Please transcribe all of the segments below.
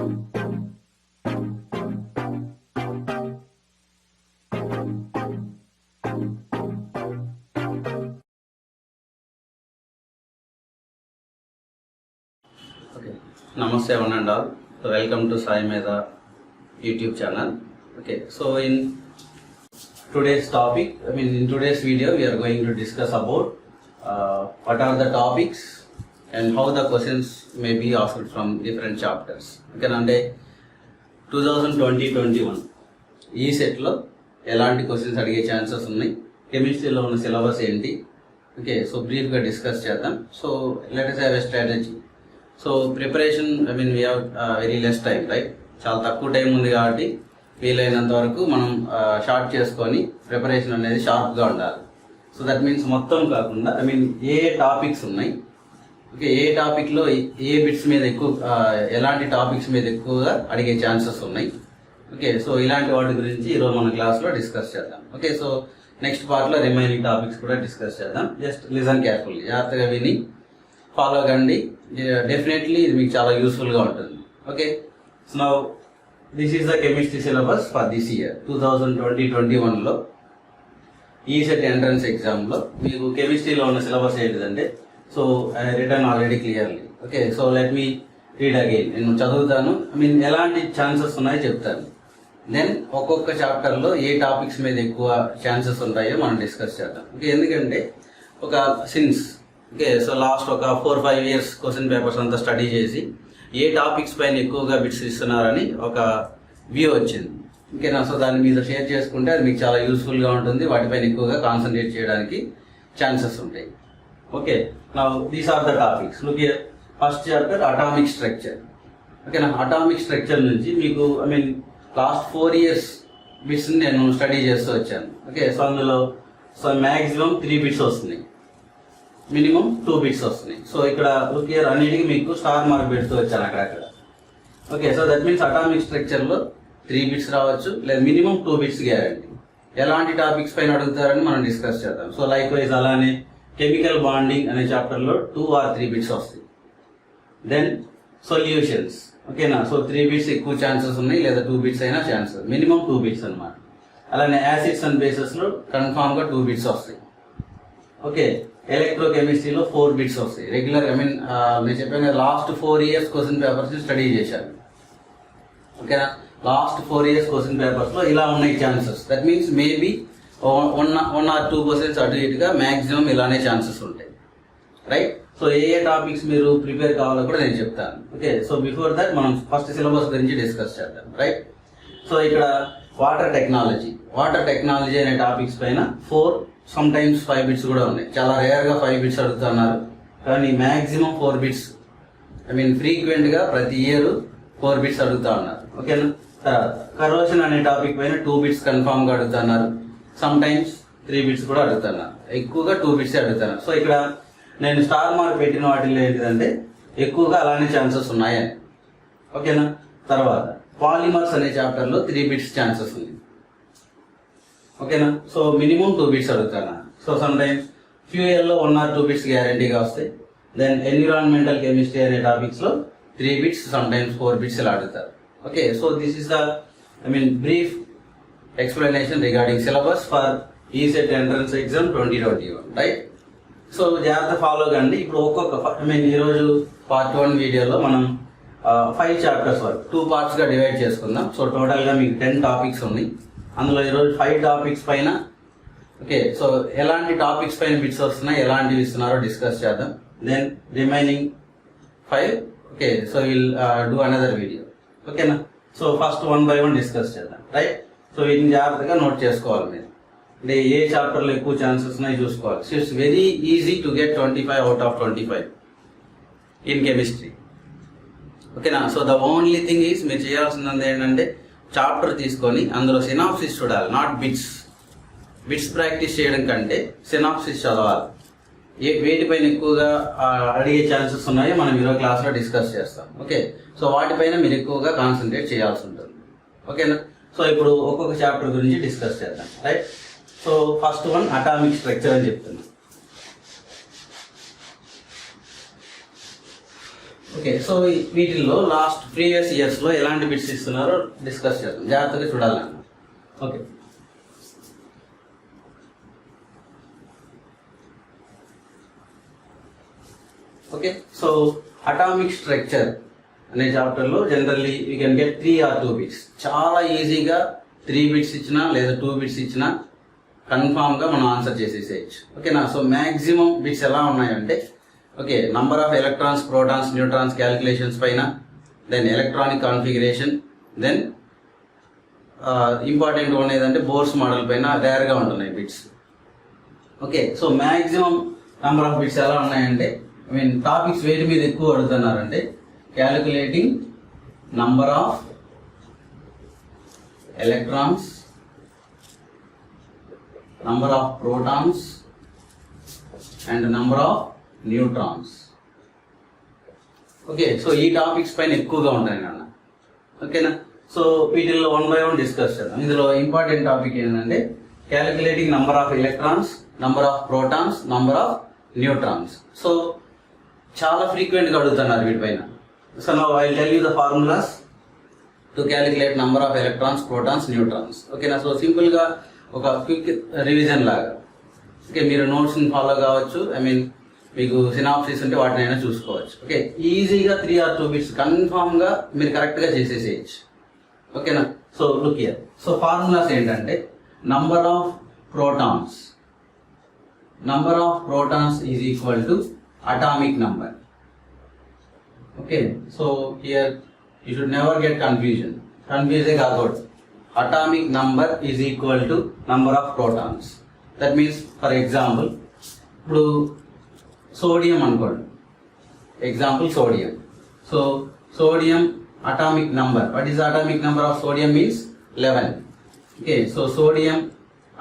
Namaste one and all. So welcome to Sai Meda YouTube channel. Okay, so in today's topic, in today's video, we are going to discuss about what are the topics and how the questions may be asked from different chapters. Okay, అంటే 2020-21 ఈ సెట్లో ఎలాంటి questions అడిగే chances ఉన్నాయి, కెమిస్ట్రీలో ఉన్న syllabus ఏంటి, okay. So బ్రీఫ్గా డిస్కస్ చేద్దాం. So let us have a strategy. So preparation we have very less time, right? చాలా తక్కువ టైం ఉంది కాబట్టి వీలైనంత వరకు మనం షార్ట్ చేసుకొని ప్రిపరేషన్ అనేది షార్ప్గా ఉండాలి. సో దట్ మీన్స్ మొత్తం కాకుండా ఏ టాపిక్స్ ఉన్నాయి, ఓకే, ఏ టాపిక్లో ఏ బిట్స్ మీద ఎక్కువ, ఎలాంటి టాపిక్స్ మీద ఎక్కువగా అడిగే ఛాన్సెస్ ఉన్నాయి, ఓకే. సో ఇలాంటి వాటి గురించి ఈరోజు మన క్లాస్లో డిస్కస్ చేద్దాం, ఓకే. సో నెక్స్ట్ పార్ట్లో రిమైనింగ్ టాపిక్స్ కూడా డిస్కస్ చేద్దాం. జస్ట్ లిజన్ కేర్ఫుల్లీ, జాగ్రత్తగా విని ఫాలో కండి. డెఫినెట్లీ ఇది మీకు చాలా యూస్ఫుల్గా ఉంటుంది, okay. So now this is the chemistry syllabus for this year 2020-21లో ఈసెట్ ఎంట్రన్స్ ఎగ్జామ్లో మీకు కెమిస్ట్రీలో ఉన్న సిలబస్ ఏంటిదంటే, so written already clearly, okay. So let me read again. నేను చదువుతాను, ఎలాంటి ఛాన్సెస్ ఉన్నాయో చెప్తాను. దెన్ ఒక్కొక్క చాప్టర్లో ఏ టాపిక్స్ మీద ఎక్కువ ఛాన్సెస్ ఉంటాయో మనం డిస్కస్ చేద్దాం, ఓకే. ఎందుకంటే ఓకే, సో లాస్ట్ ఒక 4-5 years క్వశ్చన్ పేపర్స్ అంతా స్టడీ చేసి ఏ టాపిక్స్ పైన ఎక్కువగా బిట్స్ ఇస్తున్నారని ఒక వ్యూ వచ్చింది, ఓకేనా. సో దాని మీద షేర్ చేసుకుంటే అది మీకు చాలా యూస్ఫుల్గా ఉంటుంది, వాటిపైన ఎక్కువగా కాన్సన్ట్రేట్ చేయడానికి ఛాన్సెస్ ఉంటాయి, okay. Now these are the topics. Look here, first chapter atomic structure, ఓకేనా. అటామిక్ స్ట్రక్చర్ నుంచి మీకు లాస్ట్ 4 years బిట్స్ని నేను స్టడీ చేస్తూ వచ్చాను, ఓకే. సో అందులో మ్యాక్సిమం 3 bits వస్తున్నాయి, మినిమం 2 bits వస్తున్నాయి. సో ఇక్కడ లుక్ హియర్ అన్నిటికీ మీకు స్టార్ మార్క్ పెడుతూ వచ్చాను అక్కడక్కడ, okay. So that means atomic స్ట్రక్చర్లో 3 bits రావచ్చు, లేదా మినిమం 2 bits గ్యారంటీ. ఎలాంటి టాపిక్స్ పైన అడుగుతారని మనం డిస్కస్ చేద్దాం. సో లైక్ వైజ్ అలానే కెమికల్ బాండింగ్ అనే చాప్టర్లో 2 or 3 bits వస్తాయి. దెన్ సొల్యూషన్స్, ఓకేనా. సో 3 bits ఎక్కువ ఛాన్సెస్ ఉన్నాయి, లేదా 2 bits అయినా ఛాన్సెస్, మినిమం 2 bits అనమాట. అలానే యాసిడ్స్ అండ్ బేసెస్లో కన్ఫామ్గా 2 bits వస్తాయి, ఓకే. ఎలక్ట్రోకెమిస్ట్రీలో 4 bits వస్తాయి. రెగ్యులర్ నేను చెప్పాను last 4 years question papers study చేశాను, ఓకేనా. లాస్ట్ 4 years క్వశ్చన్ పేపర్స్లో ఇలా ఉన్నాయి chances. That means maybe 1 or 2% అటు ఇటుగా మ్యాక్సిమం ఇలానే ఛాన్సెస్ ఉంటాయి, రైట్. సో ఏ టాపిక్స్ మీరు ప్రిపేర్ కావాలో కూడా నేను చెప్తాను, ఓకే. సో బిఫోర్ దట్ మనం ఫస్ట్ సిలబస్ గురించి డిస్కస్ చేద్దాం, రైట్. సో ఇక్కడ వాటర్ టెక్నాలజీ అనే టాపిక్స్ పైన 4, sometimes 5 bits కూడా ఉన్నాయి. చాలా రేర్గా 5 bits అడుగుతున్నారు, కానీ మ్యాక్సిమం 4 bits, ఫ్రీక్వెంట్గా ప్రతి ఇయర్ 4 bits అడుగుతా ఉన్నారు, ఓకేనా. తర్వాత కరోషన్ అనే టాపిక్ పైన 2 bits కన్ఫామ్గా అడుగుతున్నారు, సమ్టైమ్స్ 3 bits కూడా అడుగుతున్నారు, ఎక్కువగా 2 bits అడుగుతున్నారు. సో ఇక్కడ నేను స్టార్ మార్క్ పెట్టిన వాటిల్లో ఏంటిదంటే ఎక్కువగా అలానే ఛాన్సెస్ ఉన్నాయని, ఓకేనా. తర్వాత పాలిమర్స్ అనే చాప్టర్లో 3 bits ఛాన్సెస్ ఉంది, ఓకేనా. సో మినిమం 2 bits అడుగుతాను. సో సమ్ టైమ్స్ ఫ్యూయల్లో 1 or 2 bits గ్యారంటీగా వస్తాయి. దెన్ ఎన్విరాన్మెంటల్ కెమిస్ట్రీ అనే టాపిక్స్లో 3 bits, సమ్ టైమ్స్ 4 bits ఇలా అడుగుతారు, okay. So this is the brief explanation regarding syllabus for ECET entrance exam 2021, right. So జాగ్రత్త ఫాలో కండి. ఇప్పుడు ఒక్కొక్క ఈరోజు పార్ట్ 1 వీడియోలో మనం 5 chapters వరకు 2 partsగా డివైడ్ చేసుకుందాం. సో టోటల్గా మీకు 10 topics ఉన్నాయి. అందులో ఈరోజు 5 topics పైన, ఓకే. సో ఎలాంటి టాపిక్స్ పైన బిట్స్ వస్తున్నాయి, ఎలాంటివి ఇస్తున్నారో డిస్కస్ చేద్దాం. Then remaining 5, okay. So will do another video, ఓకేనా. సో ఫస్ట్ 1 by 1 డిస్కస్ చేద్దాం, రైట్. సో వీటిని జాగ్రత్తగా నోట్ చేసుకోవాలి మీరు. అంటే ఏ చాప్టర్లో ఎక్కువ ఛాన్సెస్ ఉన్నాయి చూసుకోవాలి. So it's very easy to get 25 out of 25 in chemistry, ఓకేనా. So the only thing is మీరు చేయాల్సింది ఏంటంటే చాప్టర్ తీసుకొని అందులో సినాప్సిస్ చూడాలి, నాట్ బిట్స్ ప్రాక్టీస్ చేయడం కంటే సినాప్సిస్ చదవాలి. వేటిపైన ఎక్కువగా అడిగే ఛాన్సెస్ ఉన్నాయో మనం ఈరోజు క్లాస్లో డిస్కస్ చేస్తాం, ఓకే. సో వాటిపైన మీరు ఎక్కువగా కాన్సన్ట్రేట్ చేయాల్సి ఉంటుంది, ఓకేనా. సో ఇప్పుడు ఒక్కొక్క చాప్టర్ గురించి డిస్కస్ చేద్దాం, right. So first one atomic structure అని చెప్తున్నాను, ఓకే, సో వీటిల్లో లాస్ట్ ప్రీవియస్ ఇయర్స్లో ఎలాంటి బిట్స్ ఇస్తున్నారో డిస్కస్ చేద్దాం, జాగ్రత్తగా చూడాలన్న. Okay, okay, so atomic structure అనే చాప్టర్లో generally you can get 3 or 2 bits. చాలా ఈజీగా 3 బిట్స్ ఇచ్చినా లేదా 2 బిట్స్ ఇచ్చినా కన్ఫామ్గా మనం ఆన్సర్ చేసేసేయచ్చు. ఓకేనా? సో మ్యాక్సిమం బిట్స్ ఎలా ఉన్నాయంటే, okay, number of electrons, protons, neutrons calculations పైన, then electronic configuration, then important one ఏదంటే బోర్స్ మోడల్ పైన రేర్గా ఉంటున్నాయి bits. Okay, so maximum number of bits ఎలా ఉన్నాయంటే, ఐ మీన్ టాపిక్స్ వేటి మీద ఎక్కువ అడుగుతున్నారంటే calculating number of electrons, number of protons and number of neutrons. Okay, so ఈ టాపిక్స్ పైన ఎక్కువగా ఉంటాయి నాన్న. ఓకేనా? సో వీటిల్లో 1 by 1 డిస్కస్ చేద్దాం. ఇందులో ఇంపార్టెంట్ టాపిక్ ఏంటంటే calculating number of electrons, number of protons, number of neutrons. So చాలా ఫ్రీక్వెంట్గా అడుగుతున్నారు వీటిపైన. So now I will tell you the formulas to calculate number of electrons, protons, neutrons. ఓకేనా? So సింపుల్గా ఒక క్విక్ రివిజన్ లాగా. Okay, మీరు నోట్స్ని ఫాలో కావచ్చు, ఐ మీన్ మీకు సినాప్సిస్ ఉంటే వాటినైనా చూసుకోవచ్చు. ఓకే, ఈజీగా 3 or 2 బిట్స్ కన్ఫామ్గా మీరు కరెక్ట్గా చేసేసేయచ్చు. ఓకేనా? So look here. So formulas ఏంటంటే number of protons is equal to atomic number. Okay, so here you should never get కన్ఫ్యూజే కాకూడదు. Atomic number is equal to number of protons. That means, for example, ఇప్పుడు sodium అనుకోండి. Example sodium. So sodium atomic number. What is the atomic number of sodium? Means 11. Okay, so sodium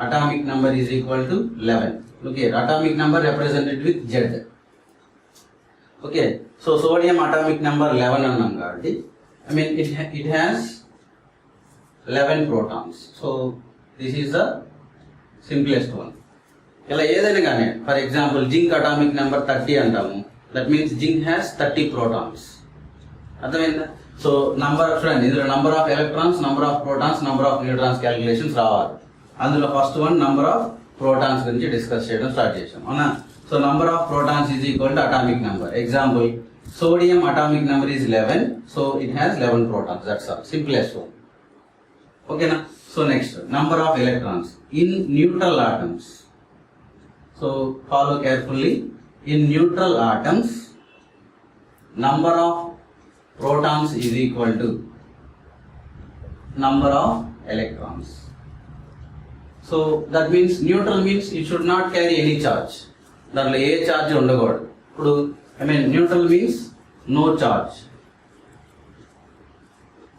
atomic number is equal to 11. Look here, atomic number represented with Z. Okay, so sodium atomic number 11 అన్నాం కాబట్టి, I mean it has 11 protons. So this is the simplest one. ఇలా ఏదైనా కానీ, for example zinc atomic number 30 అంటాము. That means zinc has 30 protons. అర్థమైందా? So number చూడండి, ఇందులో number of electrons, number of protons, number of neutrons calculations రావాలి. అందులో first one number of protons గురించి డిస్కస్ చేయడం స్టార్ట్ చేసాం, అవునా? So number of protons is equal to atomic number. Example sodium atomic number is 11. So it has 11 protons. That's all, simplest one. ఓకేనా? So next number of electrons in neutral atoms. So follow carefully. In neutral atoms number of protons is equal to number of electrons. So that means neutral means it should not carry any charge. దాంట్లో ఏ charge ఉండకూడదు. ఇప్పుడు I mean neutral means no charge.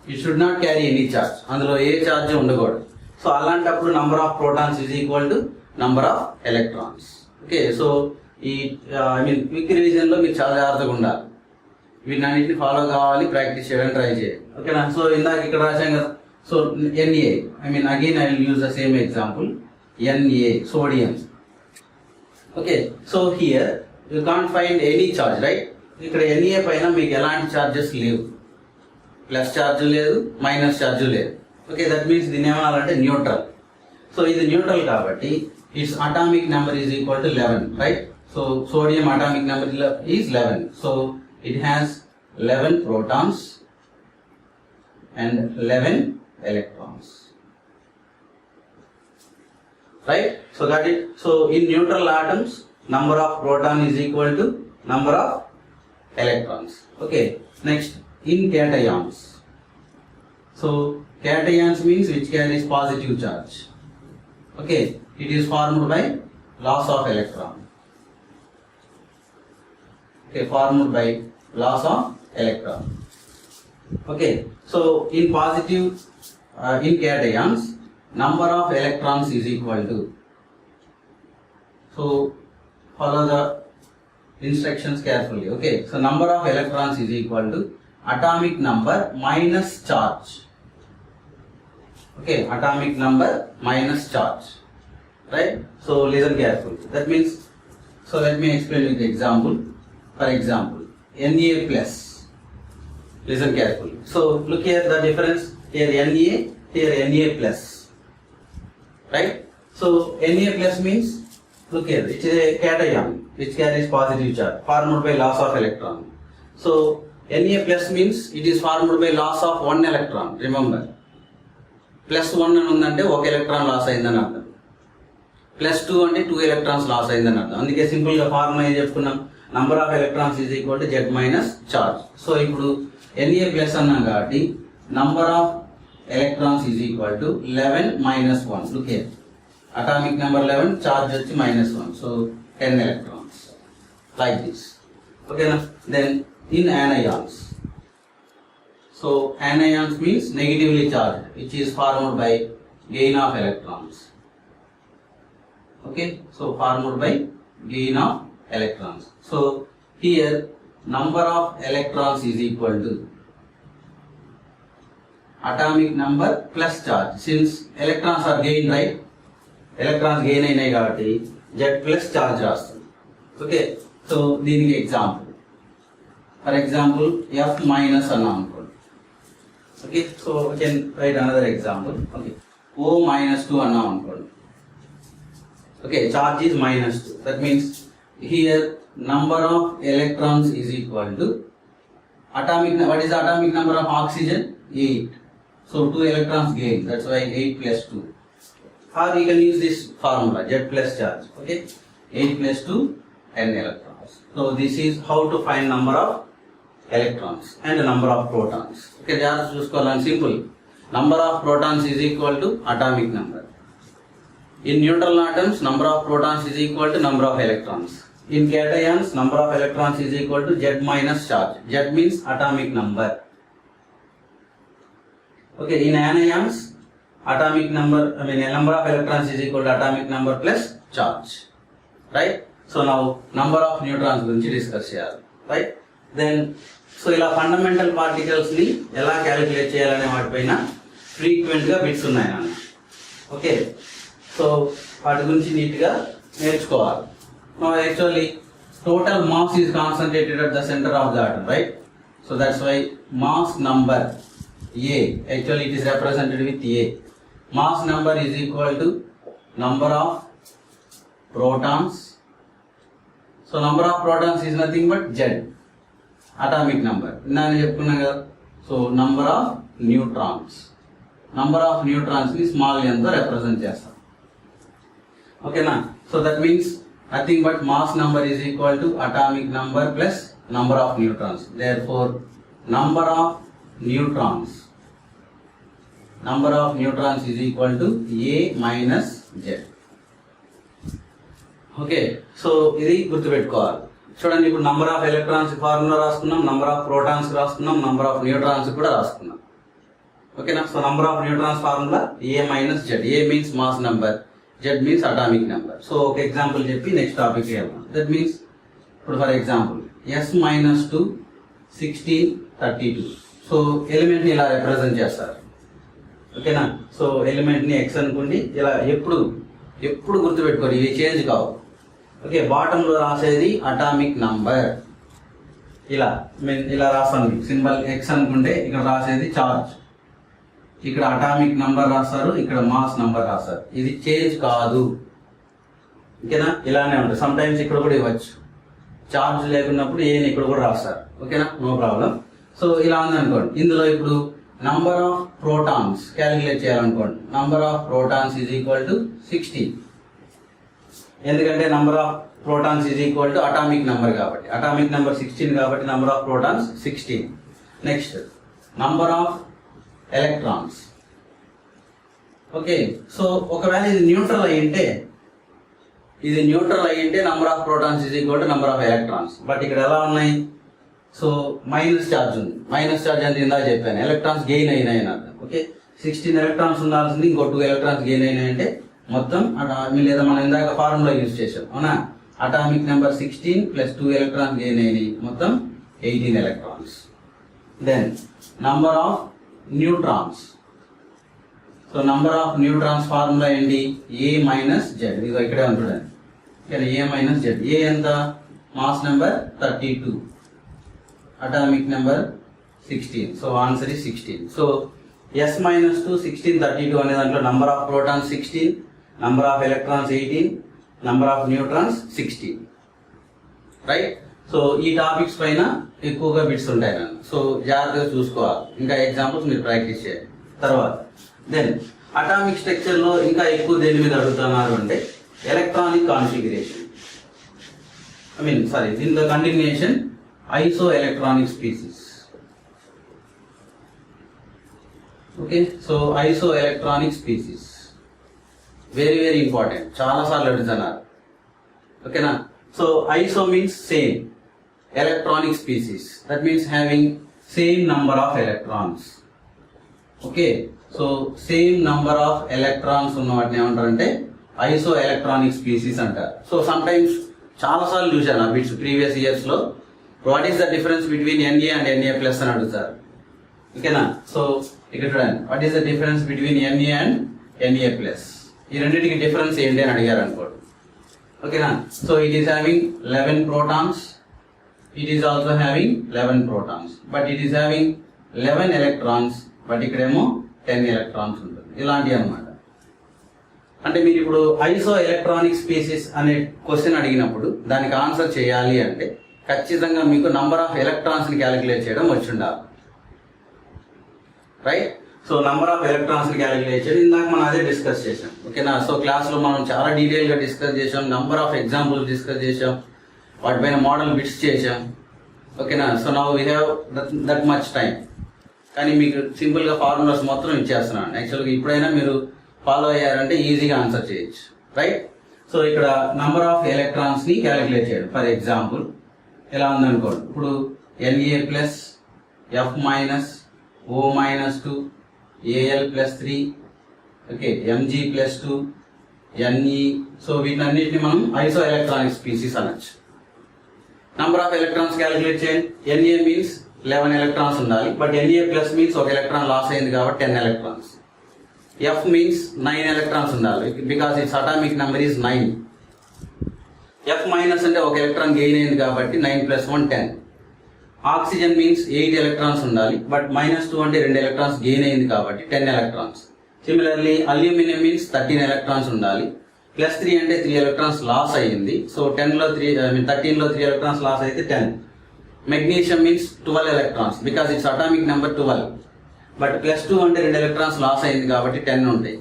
It should not carry any charge. అందులో ఏ charge ఉండకూడదు. So అలాంటప్పుడు number of protons is equal to number of electrons. Okay, so ఈ I mean quick రివిజన్లో మీరు చాలా జాగ్రత్తగా ఉండాలి. వీటన్నిటిని ఫాలో కావాలి, ప్రాక్టీస్ చేయడానికి ట్రై చేయాలి. ఓకేనా? సో ఇందాక ఇక్కడ రాశాం కదా. So Na, I mean again I will use the same example. Na, sodium. Okay, so here you can't find any charge, right? ఇక్కడ Na పైన మీకు ఎలాంటి చార్జెస్ లేవు. ప్లస్ ఛార్జ్ లేదు, మైనస్ ఛార్జ్ లేదు. ఓకే, దట్ మీన్స్ దీని ఏమనాలంటే neutral. So ఇది neutral కాబట్టి it's atomic number is equal to 11, right? So sodium atomic number is 11. So it has 11 protons and 11 electrons, right? So got it. So in neutral atoms number of proton is equal to number of electrons. Okay, next in cations. So cations means which carries positive charge. Okay, it is formed by loss of electron. Okay, formed by loss of electron. Okay, so in positive in cations number of electrons is equal to, so follow the instructions carefully. Okay, so number of electrons is equal to atomic number minus charge. Okay, atomic number minus charge, right? So listen carefully. That means, so let me explain with the example. For example, Na plus Listen carefully. So look here the difference. Here Na, here Na plus. Right? So Na plus means, look here, it is a cation which carries positive charge formed by loss of electron. So Na plus means it is formed by loss of one electron. Remember, plus 1 అని ఉందంటే ఒక electron loss అయిందని అర్థం. Plus 2 అంటే 2 electrons loss అయిందని అర్థం. అందుకే simple గా ఫార్ములా ఏం చెప్పుకున్నాం, number of electrons is equal to Z minus charge. So ఇప్పుడు Na ప్లస్ అన్నాం కాబట్టి number of electrons is equal to 11 minus 1. Look here, atomic number 11, charge వచ్చి -1. So 10 electrons like this. ఓకేనా? Then in anions. So anions means negatively charged, which is formed by gain of electrons. Okay, so formed by gain of electrons. So here number of electrons is equal to atomic number plus charge. Since electrons are gained, right? Electrons gain అయినాయి కాబట్టి Z plus charge రాస్తుంది. Okay, so దీనికి example. For example, F minus అన్నాం అనుకోండి. Okay, so we can write another example. Okay, O minus 2 అన్నాం అనుకోండి. Okay, charge is -2. That means here number of electrons is equal to atomic. What is the atomic number of oxygen? 8. So 2 electrons gain. That's why 8 plus 2. Or you can use this formula, Z plus charge. Okay, 8 plus 2, 10 electrons. So this is how to find number of electrons and the number of protons. Okay, just చూసుకోవాలని simple. Number of protons is equal to atomic number. In neutral atoms, number of protons is equal to number of electrons. In cations, number of electrons is equal to Z minus charge. Z means atomic number. Okay, in anions, atomic number, number of electrons is equal to atomic number plus charge. Right? So now number of neutrons గురించి discuss చేయాలి. Right? Then so ఇలా fundamental particles ని ఎలా calculate చేయాలనే వాటిపైన frequent గా bits ఉన్నాయి నాన్న. ఓకే, సో వాటి గురించి నీట్ గా నేర్చుకోవాలి. Actually total mass is concentrated at the centre of the atom, right? So that's why mass number A, actually it is represented with A. Mass number is equal to number of protons. So number of protons is nothing but Z, atomic number. ఇందాక చెప్పుకున్నాం కదా. So number of neutrons, number of neutrons ని small n తో represent చేస్తాం. ఓకేనా? So that means nothing but mass number is equal to atomic number plus number of neutrons. Therefore number of neutrons, number of neutrons is equal to A minus Z. Okay, so ఇది గుర్తుపెట్టుకోవాలి. చూడండి, ఇప్పుడు number of electrons formula రాసుకున్నాం, number of protons రాసుకున్నాం, number of neutrons కూడా రాసుకున్నాం. ఓకేనా? So number of neutrons formula A minus Z. A means mass number, Z means atomic number. So ఒక ఎగ్జాంపుల్ చెప్పి నెక్స్ట్ టాపిక్ వెళ్దాం. దట్ మీన్స్ ఇప్పుడు for example S minus 2, 16, 32. So element ని ఇలా represent చేస్తారు. ఓకేనా? సో ఎలిమెంట్ ని X అనుకోండి. ఇలా ఎప్పుడు గుర్తుపెట్టుకోండి, ఇవి చేంజ్ కావు. ఓకే, బాటమ్ లో రాసేది అటామిక్ నంబర్. ఇలా రాస్తాను, సింబల్ ఎక్స్ అనుకుంటే ఇక్కడ రాసేది చార్జ్, ఇక్కడ అటామిక్ నంబర్ రాస్తారు, ఇక్కడ మాస్ నంబర్ రాస్తారు. ఇది చేంజ్ కాదు. ఓకేనా? ఇలానే ఉంటుంది. సమ్ టైమ్స్ ఇక్కడ కూడా ఇవ్వచ్చు, చార్జ్ లేకున్నప్పుడు ఏని ఇక్కడ కూడా రాస్తారు. ఓకేనా? No problem. సో ఇలా ఉంది అనుకోండి. ఇందులో ఇప్పుడు నంబర్ ఆఫ్ ప్రోటాన్స్ క్యాలిక్యులేట్ చేయాలనుకోండి. Number of protons is equal to 16. ఎందుకంటే number of protons is equal to atomic number కాబట్టి, అటామిక్ నెంబర్ 16 కాబట్టి number of protons 16. Next number of electrons. Okay, so ఒకవేళ ఇది న్యూట్రల్ అయ్యింటే number of protons is equal to number of electrons. But ఇక్కడ ఎలా ఉన్నాయి? So minus charge ఉంది. Minus charge అంటే ఇందా చెప్పాను, ఎలక్ట్రాన్స్ గెయిన్ అయినాయి అని అర్థం. ఓకే, 16 ఎలక్ట్రాన్స్ ఉండాల్సింది ఇంకో 2 ఎలక్ట్రాన్స్ గెయిన్ అయినాయంటే మొత్తం లేదా మనం ఇందాక ఫార్ములా యూజ్ చేసాం, అవునా? Atomic number 16 plus 2 electrons gain అయినాయి, మొత్తం 18 electrons. Then number of neutrons. So number of neutrons formula ఏంటి? A minus Z. ఇది ఇక్కడే ఉంటుంది. ఇక్కడ A మైనస్ Z. A ఎంత? Mass number 32, atomic number 16. So answer is 16. So S minus 2, 16, 32 అనే దాంట్లో number of protons 16, number of electrons 18, number of neutrons 16. Right. So ఈ టాపిక్స్ పైన ఎక్కువగా బిట్స్ ఉంటాయి నన్ను. సో జాగ్రత్తగా చూసుకోవాలి. ఇంకా ఎగ్జాంపుల్స్ మీరు ప్రాక్టీస్ చేయాలి. తర్వాత దెన్ అటామిక్ స్ట్రక్చర్లో ఇంకా ఎక్కువ దేని మీద అడుగుతున్నారు అంటే ఎలక్ట్రానిక్ కాన్ఫిగరేషన్. దీని continuation isoelectronic species. Okay, so isoelectronic species very very important, చాలాసార్లు అడుగుతున్నారు. ఓకేనా. So iso means same, electronic species, that means having same number of electrons. Okay, so same number of electrons ఉన్న వాటిని ఏమంటారంటే isoelectronic species అంటారు. So sometimes చాలా సార్లు చూశాను ఆ బిట్స్ ప్రీవియస్ ఇయర్స్ లో. What is the difference between N A and N A plus అని అడుగుతారు. ఓకేనా. సో ఇక్కడ చూడండి, what is the difference between N A and N A plus, ఈ రెండింటికి డిఫరెన్స్ ఏంటి అని అడిగారు అనుకోండి. ఓకేనా. So it is having 11 protons, it is also having 11 protons, but it is having 11 electrons, but ఇక్కడేమో 10 electrons ఉంటుంది. ఇలాంటివి అన్నమాట. అంటే మీరు ఇప్పుడు ఐసో ఎలక్ట్రానిక్ స్పీసీస్ అనే క్వశ్చన్ అడిగినప్పుడు దానికి ఆన్సర్ చేయాలి అంటే ఖచ్చితంగా మీకు నంబర్ ఆఫ్ ఎలక్ట్రాన్స్ ని క్యాలిక్యులేట్ చేయడం వచ్చి ఉండాలి. Right. So number of electrons ని క్యాలిక్యులేట్ చేయడం ఇందాక మనం అదే డిస్కస్ చేసాం. ఓకేనా. సో క్లాస్ లో మనం చాలా డీటెయిల్ గా డిస్కస్ చేసాం, నంబర్ ఆఫ్ ఎగ్జాంపుల్స్ డిస్కస్ చేసాం, వాటిపైన మోడల్ బిట్స్ చేసాం. ఓకేనా. So now we have that much time. కానీ మీకు సింపుల్గా ఫార్ములాస్ మొత్తం ఇచ్చేస్తున్నాను. యాక్చువల్గా ఇప్పుడైనా మీరు ఫాలో అయ్యారంటే ఈజీగా ఆన్సర్ చేయొచ్చు. రైట్. సో ఇక్కడ నంబర్ ఆఫ్ ఎలక్ట్రాన్స్ని క్యాలిక్యులేట్ చేయడం. ఫర్ ఎగ్జాంపుల్ ఎలా ఉందనుకోండి, ఇప్పుడు N A plus, F minus, O minus 2, A L plus 3, okay, M G plus 2, N E. So వీటన్నిటిని మనం ఐసో ఎలక్ట్రానిక్ స్పీసీస్ అనొచ్చు. నంబర్ ఆఫ్ ఎలక్ట్రాన్స్ క్యాలిక్యులేట్ చేయండి. ఎన్ఏ మీన్స్ 11 ఎలక్ట్రాన్స్ ఉండాలి, బట్ ఎన్ఏ ప్లస్ మీన్స్ ఒక ఎలక్ట్రాన్ లాస్ అయింది కాబట్టి 10 ఎలక్ట్రాన్స్. ఎఫ్ మీన్స్ 9 ఎలక్ట్రాన్స్ ఉండాలి, because it's atomic number is 9. F minus అంటే ఒక ఎలక్ట్రాన్ గెయిన్ అయింది కాబట్టి 9 + 1 10. ఆక్సిజన్ మీన్స్ 8 ఎలక్ట్రాన్స్ ఉండాలి, బట్ -2 అంటే 2 ఎలక్ట్రాన్స్ గెయిన్ అయింది కాబట్టి 10 electrons. Similarly aluminium means 13 electrons ఉండాలి, +3 అంటే 3 ఎలక్ట్రాన్స్ లాస్ అయ్యింది. సో 13లో 3 ఎలక్ట్రాన్స్ లాస్ అయితే 10. Magnesium means 12 electrons, because it's atomic number 12, but +2 అంటే 2 ఎలక్ట్రాన్స్ లాస్ అయింది కాబట్టి 10 ఉంటాయి.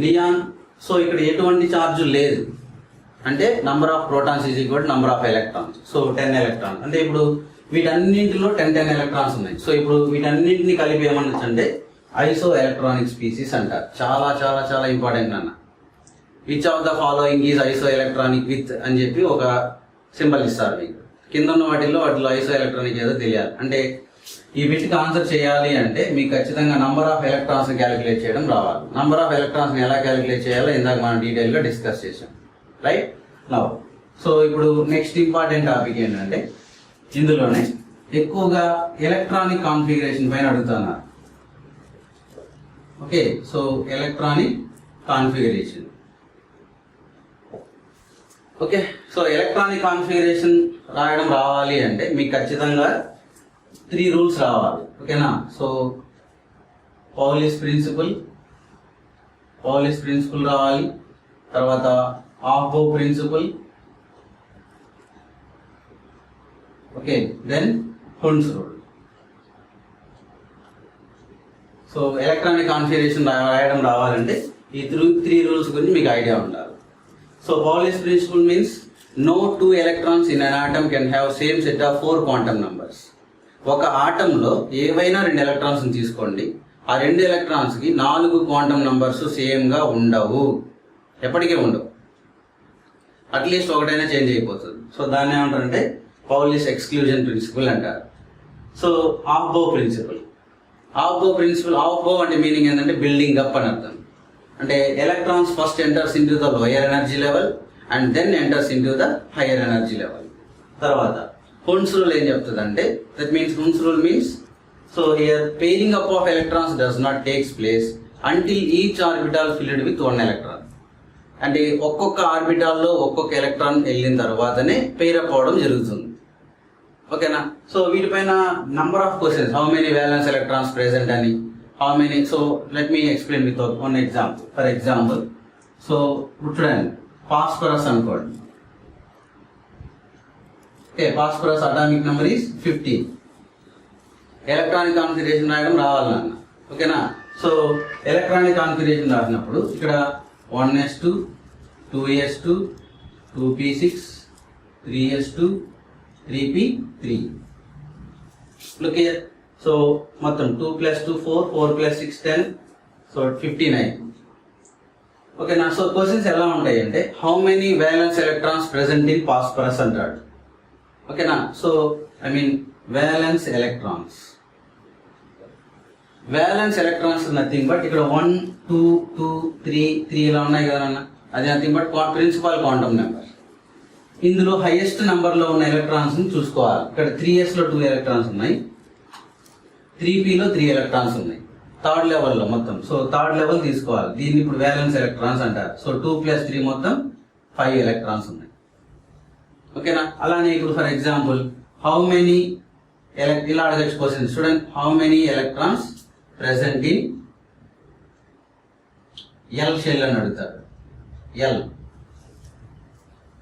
నియాన్, సో ఇక్కడ ఎటువంటి ఛార్జ్ లేదు, అంటే number of protons is equal to number of electrons. So 10 electrons అంటే ఇప్పుడు వీటన్నింటిలో 10 ఎలక్ట్రాన్స్ ఉన్నాయి. సో ఇప్పుడు వీటన్నింటిని కలిపి ఏమనొచ్చు అంటే ఐసో ఎలక్ట్రానిక్ స్పీసీస్ అంటారు. చాలా చాలా చాలా ఇంపార్టెంట్ అన్న. Which of the following is isoelectronic with అని చెప్పి ఒక సింబల్ ఇస్తారు మీకు. కింద ఉన్న వాటిలో ఐసో ఎలక్ట్రానిక్ ఏదో తెలియాలి. అంటే ఈ బిట్కి ఆన్సర్ చేయాలి అంటే మీకు ఖచ్చితంగా నంబర్ ఆఫ్ ఎలక్ట్రాన్స్ క్యాలిక్యులేట్ చేయడం రావాలి. నంబర్ ఆఫ్ ఎలక్ట్రాన్స్ ఎలా క్యాలిక్యులేట్ చేయాలో ఇందాక మనం డీటెయిల్ గా డిస్కస్ చేసాం. రైట్. నౌ సో ఇప్పుడు నెక్స్ట్ ఇంపార్టెంట్ టాపిక్ ఏంటంటే ఇందులోనే ఎక్కువగా ఎలక్ట్రానిక్ కాన్ఫిగరేషన్ పైన అడుగుతున్నారు. Okay, so electronic configuration. Okay, so electronic configuration రాయడం రావాలి అంటే మీకు ఖచ్చితంగా 3 రూల్స్ రావాలి. ఓకేనా. సో పౌలిస్ ప్రిన్సిపల్ రావాలి, తర్వాత Aufbau principle, okay, then Hund's rule. So electronic configuration రాయడం రావాలంటే ఈ 3 రూల్స్ గురించి మీకు ఐడియా ఉండాలి. So Pauli's principle means no 2 electrons in an atom can have same set of 4 quantum numbers. ఒక ఆటంలో ఏవైనా 2 ఎలక్ట్రాన్స్ తీసుకోండి, ఆ 2 ఎలక్ట్రాన్స్ కి 4 క్వాంటమ్ నంబర్స్ సేమ్ గా ఉండవు, ఎప్పటికీ ఉండవు. అట్లీస్ట్ ఒకటైనా చేంజ్ అయిపోతుంది. సో దాన్ని ఏమంటారంటే పౌలిస్ ఎక్స్క్లూజన్ ప్రిన్సిపల్ అంటారు. సో ఆఫ్బో ప్రిన్సిపల్ ఆఫ్బో అంటే మీనింగ్ ఏంటంటే బిల్డింగ్ అప్ అని అర్థం. అంటే electrons first enters into the lower energy level and then enters into the higher energy level. తర్వాత హున్స్ రూల్ ఏం చెప్తుందంటే that means Hund's rule means so here pairing up of electrons does not takes place until each orbital filled with 1 electron. అంటే ఒక్కొక్క ఆర్బిటాల్లో ఒక్కొక్క electron వెళ్ళిన తర్వాతనే pair up అవడం జరుగుతుంది. ఓకేనా. సో వీటిపైన number of questions, how many valence electrons present అని, how many. So let me explain with one example. For example, so ఇప్పుడు చూడండి, ఫాస్ఫరస్ అనుకోండి. Okay, phosphorus atomic number is 15. Electronic configuration రాయడం రావాలి నాన్న. ఓకేనా. సో ఎలక్ట్రానిక్ కాన్ఫిగరేషన్ రాసినప్పుడు ఇక్కడ 1s2, 2s2, 2p6, 3s2, 3p3. Look here. So మొత్తం 2 + 2 4, 4 + 6 10, సో 59. ఓకేనా. సో క్వశ్చన్స్ ఎలా ఉంటాయి అంటే, how many valence electrons present in phosphorus అంటాడు. ఓకేనా. So I mean violence electrons. Violence electrons nothing but ఇక్కడ 1 2 2 3 3 ఇలా ఉన్నాయి కదా అన్న, అది nothing but principal quantum number. ఇందులో హైయెస్ట్ నెంబర్ లో ఉన్న ఎలక్ట్రాన్స్ ని చూసుకోవాలి. ఇక్కడ 3s లో 2 ఎలక్ట్రాన్స్ ఉన్నాయి, 3p లో 3 ఎలక్ట్రాన్స్ ఉన్నాయి, థర్డ్ లెవెల్లో మొత్తం. సో థర్డ్ లెవెల్ తీసుకోవాలి, దీన్ని ఇప్పుడు వ్యాలెన్స్ ఎలక్ట్రాన్స్ అంటారు. సో 2 + 3 మొత్తం 5 ఎలక్ట్రాన్స్ ఉన్నాయి. ఓకేనా. అలానే ఇప్పుడు ఫర్ ఎగ్జాంపుల్, హౌ మెనీ ఇలా అడగచ్చు question. Student, how many electrons present in L shell అని అడుగుతారు. ఎల్.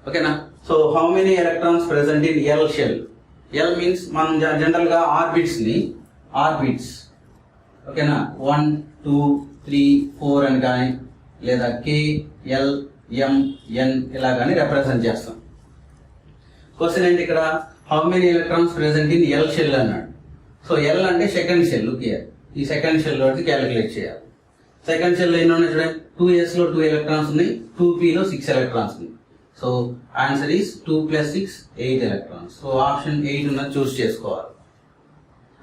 ఓకేనా. So how many electrons present in L shell. L means మనం జనరల్ గా ఆర్బిట్స్ ఓకేనా, 1 2 3 4 అని కానీ, లేదా కే ఎల్ ఎం ఎన్ ఇలా కానీ రిప్రజెంట్ చేస్తాం. క్వశ్చన్ ఏంటి ఇక్కడ, how many electrons present in L shell అన్నాడు. సో ఎల్ అంటే సెకండ్ షెల్. ఈ సెకండ్ షెల్ వరకు క్యాలిక్యులేట్ చేయాలి. సెకండ్ షెల్ ఎన్ని ఉన్నాయి చూడండి, 2s లో 2 ఎలక్ట్రాన్స్ ఉన్నాయి, 2p లో 6 ఎలక్ట్రాన్స్ ఉన్నాయి. So answer is 2 + 6 8 electrons. So option 8 ఉన్నది చూస్ చేసుకోవాలి.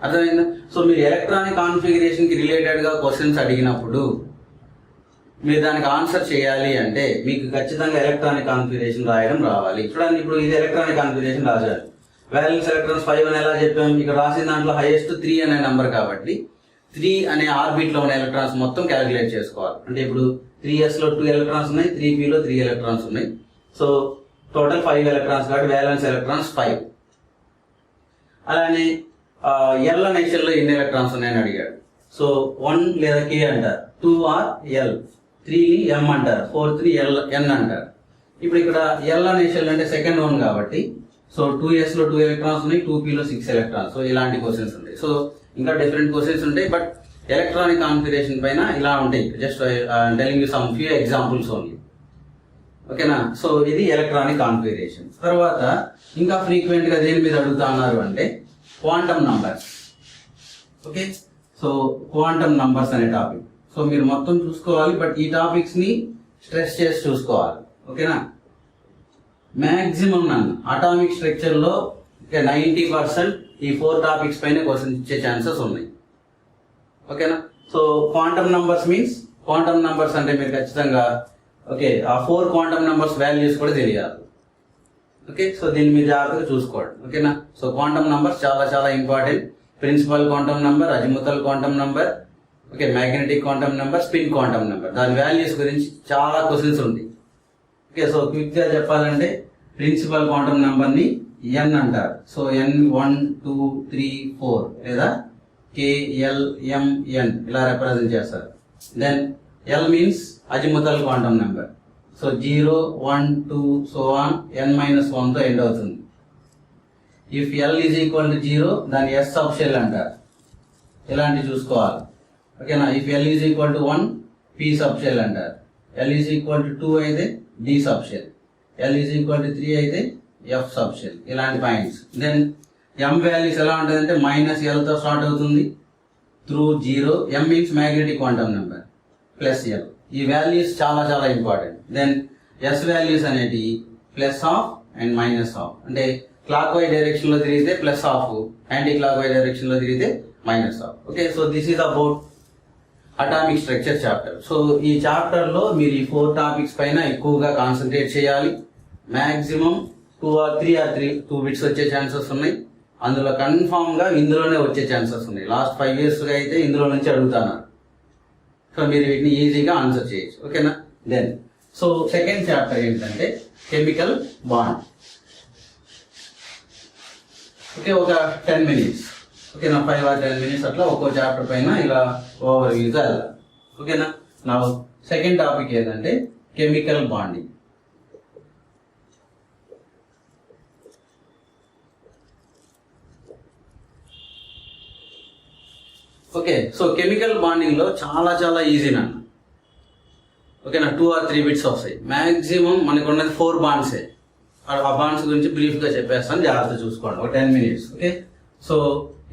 అర్థమైందా. సో మీరు ఎలక్ట్రానిక్ కాన్ఫిగరేషన్ కి రిలేటెడ్ గా క్వశ్చన్స్ అడిగినప్పుడు మీరు దానికి ఆన్సర్ చేయాలి అంటే మీకు ఖచ్చితంగా ఎలక్ట్రానిక్ కాన్ఫిగరేషన్ రాయడం రావాలి. చూడండి, ఇప్పుడు ఇది ఎలక్ట్రానిక్ కాన్ఫిగరేషన్ రాశారు. వ్యాలెన్స్ ఎలక్ట్రాన్స్ 5 అని ఎలా చెప్పాము, ఇక్కడ రాసిన దాంట్లో హైయెస్ట్ 3 అనే నెంబర్ కాబట్టి 3 అనే ఆర్బిట్ లో ఉన్న ఎలక్ట్రాన్స్ మొత్తం క్యాలిక్యులేట్ చేసుకోవాలి. అంటే ఇప్పుడు 3s లో 2 ఎలక్ట్రాన్స్ ఉన్నాయి, 3p లో 3 ఎలక్ట్రాన్స్ ఉన్నాయి. సో టోటల్ 5 ఎలక్ట్రాన్స్ కాబట్టి వ్యాలెన్స్ ఎలక్ట్రాన్స్ 5. అలానే ఎల్ అనే షెల్ లో ఎన్ని ఎలక్ట్రాన్స్ ఉన్నాయని అడిగాడు. సో 1 లేదా k అంటారు, 2 ఆర్ ఎల్, 3 ని m అంటారు, 4 3 ఎల్ ఎన్ అంటారు. ఇప్పుడు ఇక్కడ ఎల్ అనే షెల్ అంటే సెకండ్ వన్ కాబట్టి, సో 2s లో 2 ఎలక్ట్రాన్స్ ఉన్నాయి, 2p లో 6 ఎలక్ట్రాన్స్. సో ఇలాంటి క్వశ్చన్స్ ఉంటాయి. సో ఇంకా డిఫరెంట్ క్వశ్చన్స్ ఉంటాయి, బట్ ఎలక్ట్రానిక్ కాన్ఫిగరేషన్ పైన ఇలా ఉంటాయి. Just telling you some few examples only. ఓకేనా. సో ఇది ఎలక్ట్రానిక్ కాన్ఫిగరేషన్. తర్వాత ఇంకా ఫ్రీక్వెంట్ గా దేని మీద అడుగుతా ఉన్నారు అంటే quantum numbers. Okay. So quantum numbers అనే టాపిక్. సో మీరు మొత్తం చూసుకోవాలి, బట్ ఈ టాపిక్స్ ని స్ట్రెస్ చేసి చూసుకోవాలి. ఓకేనా. మ్యాక్సిమం నన్ను అటామిక్ స్ట్రక్చర్ లో 90% ఈ 4 టాపిక్స్ పైన క్వశ్చన్ ఇచ్చే ఛాన్సెస్ ఉన్నాయి. ఓకేనా. So quantum numbers means, quantum numbers అంటే మీరు ఖచ్చితంగా ఓకే ఆ 4 క్వాంటమ్ నంబర్స్ వాల్యూస్ కూడా తెలియాలి. ఓకే. సో దీన్ని మీరు జాగ్రత్తగా చూసుకోండి. ఓకేనా. సో క్వాంటమ్ నంబర్స్ చాలా చాలా important. Principal quantum number, azimuthal quantum number, okay, magnetic quantum number, spin quantum number, దాని వాల్యూస్ గురించి చాలా క్వశ్చన్స్ ఉంటాయి. ఓకే. సో క్విక్ గా చెప్పాలంటే ప్రిన్సిపల్ క్వాంటమ్ నంబర్ ని n అంటారు. సో n 1 2 3 4 లేదా k l m n ఇలా రిప్రజెంట్ చేస్తారు. Then l means azimuthal quantum number. So 0 1 2 so on n - 1 తో ఎండ్ అవుతుంది. If l is equal to 0 దాన్ని s సబ్ షెల్ అంటారు. ఇలాంటి చూసుకోవాలి. ఓకేనా. If l is equal to 1 p sub shell అంటారు. l ఈజ్ ఈక్వల్ టు 2 అయితే d sub shell, l is equal to 3 అయితే f సబ్ షెల్. ఇలాంటి పాయింట్స్. దెన్ m వాల్యూస్ ఎలా ఉంటుంది అంటే -l తో స్టార్ట్ అవుతుంది through 0. m means magnetic quantum number plus l. ఈ వాల్యూస్ చాలా చాలా ఇంపార్టెంట్. దెన్ s వాల్యూస్ అనేటి plus half and minus half. అంటే క్లాక్ వైజ్ డైరెక్షన్ లో తిరిగితే plus half, anti clock wise direction లో తిరిగితే minus half. Okay. So this is about atomic structure chapter. So ఈ చాప్టర్ లో మీరు ఈ 4 టాపిక్స్ పైన ఎక్కువగా కాన్సన్ట్రేట్ చేయాలి. మాక్సిమం 2 బిట్స్ వచ్చే ఛాన్సెస్ ఉన్నాయి. అందులో కన్ఫామ్ గా ఇందులోనే వచ్చే ఛాన్సెస్ ఉన్నాయి. లాస్ట్ 5 years గా అయితే ఇందులో నుంచి అడుగుతున్నారు. సో మీరు వీటిని ఈజీగా ఆన్సర్ చేయొచ్చు. ఓకేనా. దెన్ సో సెకండ్ చాప్టర్ ఏంటంటే కెమికల్ బాండ్. ఓకే, ఒక 10 minutes, ఓకేనా, 5 or 10 minutes అట్లా ఒక్కో చాప్టర్ పైన ఇలా ఓవర్ వ్యూగా వెళ్ళాలి. ఓకేనా. నా సెకండ్ టాపిక్ ఏంటంటే chemical bonding. Okay, so chemical bonding లో చాలా ఈజీ నాన్న. ఓకేనా, 2 or 3 బిట్స్ వస్తాయి మ్యాక్సిమం. మనకు ఉన్నది 4 బాండ్సే. ఆ బాండ్స్ గురించి బ్రీఫ్ గా చెప్పేస్తాను, జాగ్రత్త చూసుకోండి. ఒక 10 minutes. ఓకే, సో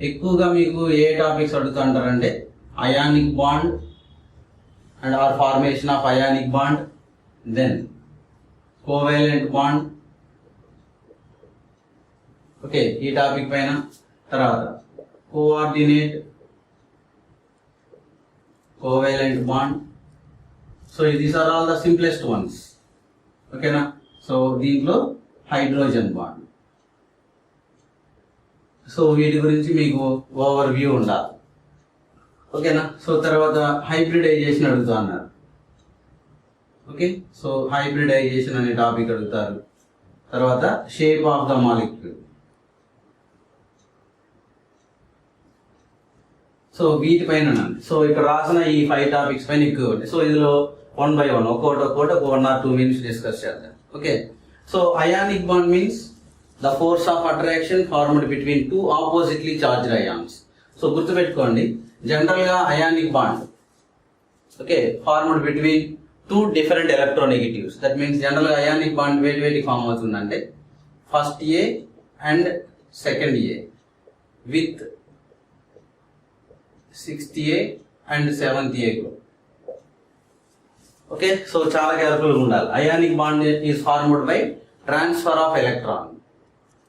ఎక్కువగా మీకు ఏ టాపిక్స్ అడుగుతూ అంటారంటే ionic bond and or formation of ionic bond, then covalent bond. Okay, ఈ టాపిక్ పైన. తర్వాత coordinate covalent bond. So these are all the simplest ones. ఓకేనా. సో దీంట్లో హైడ్రోజన్ బాండ్. సో వీటి గురించి మీకు ఓవర్ వ్యూ ఉండాలి. ఓకేనా. సో తర్వాత హైబ్రిడైజేషన్ అడుగుతా అన్నారు. ఓకే, సో హైబ్రిడైజేషన్ అనే టాపిక్ అడుగుతారు. తర్వాత shape of the molecule. So వీటిపైన. సో ఇక్కడ రాసిన ఈ 5 టాపిక్స్ పైన ఎక్కువ ఉంటాయి. సో ఇందులో 1 by 1 ఒక్కోటి ఒక 1 or 2 minutes డిస్కస్ చేద్దాం. Okay, so ionic bond means the force of attraction formed between 2 oppositely charged ions. So గుర్తుపెట్టుకోండి, జనరల్ గా ionic bond okay formed between 2 different electronegatives. That means general గా ionic bond వేటి form అవుతుందంటే first A and second A with 6th A and 7th A group. Okay, so చాలా కేర్ఫుల్గా ఉండాలి. Ionic bond is formed by transfer of electron.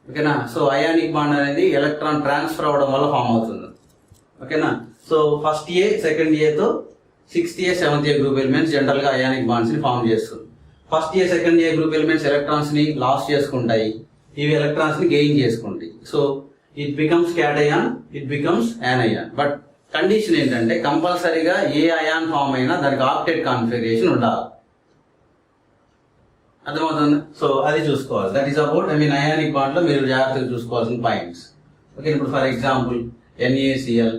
ఓకేనా. So ionic bond అనేది electron transfer అవ్వడం వల్ల ఫామ్ అవుతుంది. ఓకేనా. సో ఫస్ట్ ఏ సెకండ్ ఏతో 6th A 7th A group elements general గా అయానిక్ బాండ్స్ ని ఫామ్ చేస్తుంది. First A second A group elements electrons ని లాస్ చేసుకుంటాయి, ఇవి ఎలక్ట్రాన్స్ ని గెయిన్ చేసుకుంటాయి. So it becomes cation, it becomes యానయాన్. But condition ఏంటంటే కంపల్సరీగా ఏ అయాన్ ఫామ్ అయినా దానికి ఆక్టేట్ కాన్ఫిగరేషన్ ఉండాలి. అర్థమవుతుంది. సో అది చూసుకోవాలి. That is about ionic bond లో మీరు జాగ్రత్తగా చూసుకోవాల్సిన పాయింట్స్. ఓకే, ఇప్పుడు ఫర్ ఎగ్జాంపుల్ NaCl.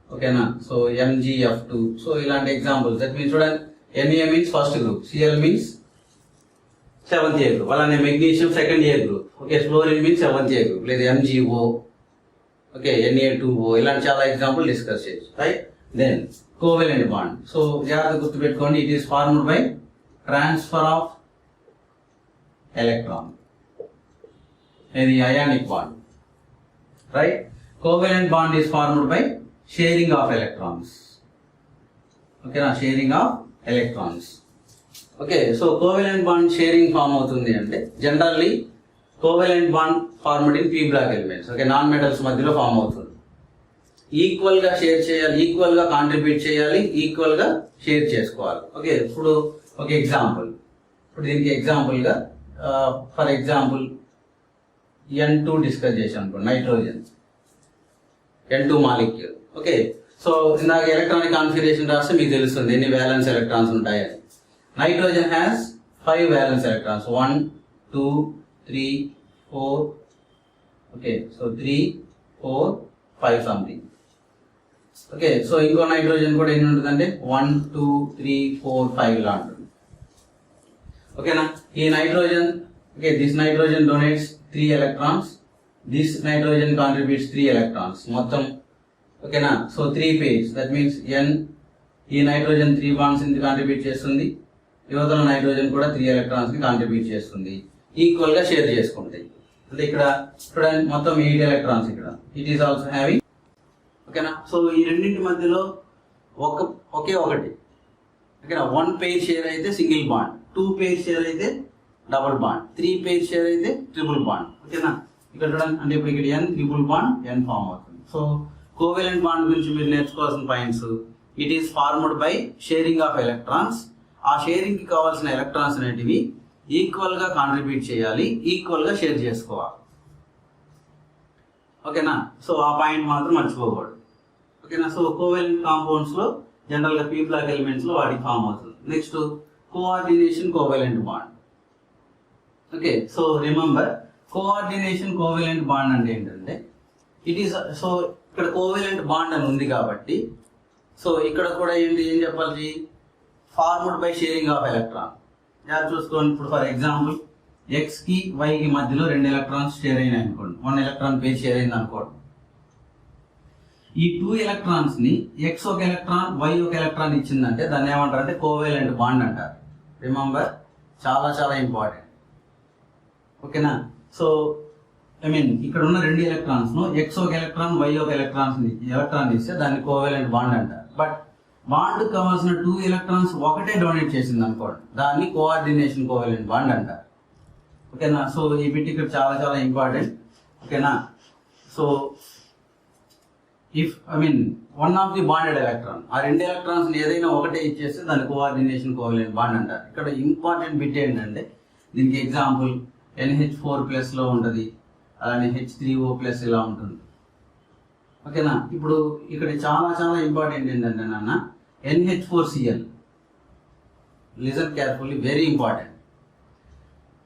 ఓకేనా. So MgF2. సో ఇలాంటి ఎగ్జాంపుల్స్. దట్ మీన్స్ చూడండి, Na means first group, Cl means 7th A group. అలానే magnesium second A group. Okay, fluorine means 7th A group. లేదా MgO. Okay, Na2O. ఇలాంటి చాలా example discuss చేయొచ్చు. Right. Then covalent bond. So జాగ్రత్త గుర్తుపెట్టుకోండి, it is formed by transfer of electron. ఇది ionic bond. Right. Covalent bond is formed by sharing of electrons. ఓకేనా, sharing of electrons. Okay, so covalent bond sharing form అవుతుంది అంటే generally covalent bond formed in P block elements. Okay, non metals మధ్యలో ఫామ్ అవుతుంది. Equal గా share చేయాలి, equal గా contribute చేయాలి, ఈక్వల్ గా షేర్ చేసుకోవాలి. ఓకే, ఇప్పుడు ఒక ఎగ్జాంపుల్. ఇప్పుడు దీనికి ఎగ్జాంపుల్ గా ఫర్ ఎగ్జాంపుల్ N2 డిస్కస్ చేసాం అనుకోండి, nitrogen N2 molecule. Okay, so ఇందాక ఎలక్ట్రానిక్ కాన్ఫిగరేషన్ రాస్తే మీకు తెలుస్తుంది ఎన్ని వ్యాలెన్స్ ఎలక్ట్రాన్స్ ఉంటాయని. Nitrogen has 5 violence electrons. 1, 2, 3, 4. Okay, so 3, 4, 5 something. Okay, so ఇంకో నైట్రోజన్ కూడా ఎన్ని ఉంటుందంటే 1, 2, 3, 4, 5 ఇలా ఉంటుంది. ఓకేనా. ఈ nitrogen, okay, this nitrogen donates 3 electrons. This nitrogen contributes 3 electrons. మొత్తం ఓకేనా. So 3 pairs. That means N ఈ నైట్రోజన్ 3 bonds ని కాంట్రిబ్యూట్ చేస్తుంది, యువతల నైట్రోజన్ కూడా 3 electrons ని కాంట్రిబ్యూట్ చేస్తుంది, ఈక్వల్ గా షేర్ చేసుకుంటాయి. అంటే ఇక్కడ చూడండి మొత్తం 8 electrons ఇక్కడ. It is also having. ఓకేనా. సో ఈ రెండింటి మధ్యలో ఒకే ఒకటి. ఓకేనా, 1 pair షేర్ అయితే సింగిల్ బాండ్, 2 pair షేర్ అయితే డబుల్ బాండ్, 3 pair షేర్ అయితే ట్రిపుల్ బాండ్. ఓకేనా, ఇక్కడ చూడండి, అంటే ఇప్పుడు ఇక్కడ N triple bond N form అవుతుంది. సో కోవెలెంట్ బాండ్ గురించి మీరు నేర్చుకోవాల్సిన points, it is formed by sharing of electrons. ఆ షేరింగ్ కి కావాల్సిన ఎలక్ట్రాన్స్ అనేటివి ఈక్వల్ గా కాంట్రిబ్యూట్ చేయాలి, ఈక్వల్ గా షేర్ చేసుకోవాలి. ఓకేనా, సో ఆ పాయింట్ మాత్రం మర్చిపోకూడదు. ఓకేనా, సో కోవెలెంట్ కాంపౌండ్స్ లో జనరల్ గా పీ బ్లాక్ ఎలిమెంట్స్ లో వాటికి ఫామ్ అవుతుంది. Next coordination covalent bond. Okay, so remember coordination covalent bond అంటే ఏంటంటే ఇట్ ఈస్ సో ఇక్కడ కోవెలెంట్ బాండ్ అని ఉంది కాబట్టి సో ఇక్కడ కూడా ఏం చెప్పాలి, formed by sharing of electron. Add చూసుకోండి. ఇప్పుడు ఫర్ ఎగ్జాంపుల్ ఎక్స్ కి వై కి మధ్యలో 2 ఎలక్ట్రాన్స్ షేర్ అయినాయి అనుకోండి, 1 ఎలక్ట్రాన్ పేజ్ షేర్ అయింది అనుకోండి. ఈ 2 ఎలక్ట్రాన్స్ ని ఎక్స్ ఒక ఎలక్ట్రాన్ వై ఒక ఎలక్ట్రాన్ ఇచ్చిందంటే దాన్ని ఏమంటారు అంటే కోవెలెంట్ బాండ్ అంటారు. రిమెంబర్, చాలా చాలా ఇంపార్టెంట్. ఓకేనా. సో ఇక్కడ ఉన్న 2 ఎలక్ట్రాన్స్ ను ఎక్స్ ఒక ఎలక్ట్రాన్ వై ఒక ఎలక్ట్రాన్ ఇస్తే దాన్ని కోవెలెంట్ బాండ్ అంటారు. బట్ బాండ్ కావాల్సిన 2 ఎలక్ట్రాన్స్ ఒకటే డొనేట్ చేసింది అనుకోండి, దాన్ని కోఆర్డినేషన్ కోవెలెంట్ బాండ్ అంటారు. ఓకేనా. సో ఈ బిట్ ఇక్కడ చాలా చాలా ఇంపార్టెంట్. ఓకేనా. So if one of the bonded electron, ఆ 2 ఎలక్ట్రాన్స్ ఏదైనా ఒకటే ఇచ్చేస్తే దాన్ని కోఆర్డినేషన్ కోవెలెంట్ బాండ్ అంటారు. ఇక్కడ ఇంపార్టెంట్ బిట్ ఏంటంటే దీనికి ఎగ్జాంపుల్ NH4+ లో ఉంటుంది, అలానే H3O+ ఇలా ఉంటుంది. ఓకేనా. ఇప్పుడు ఇక్కడ చాలా చాలా ఇంపార్టెంట్ ఏంటంటే నాన్న NH4Cl, listen carefully, very important.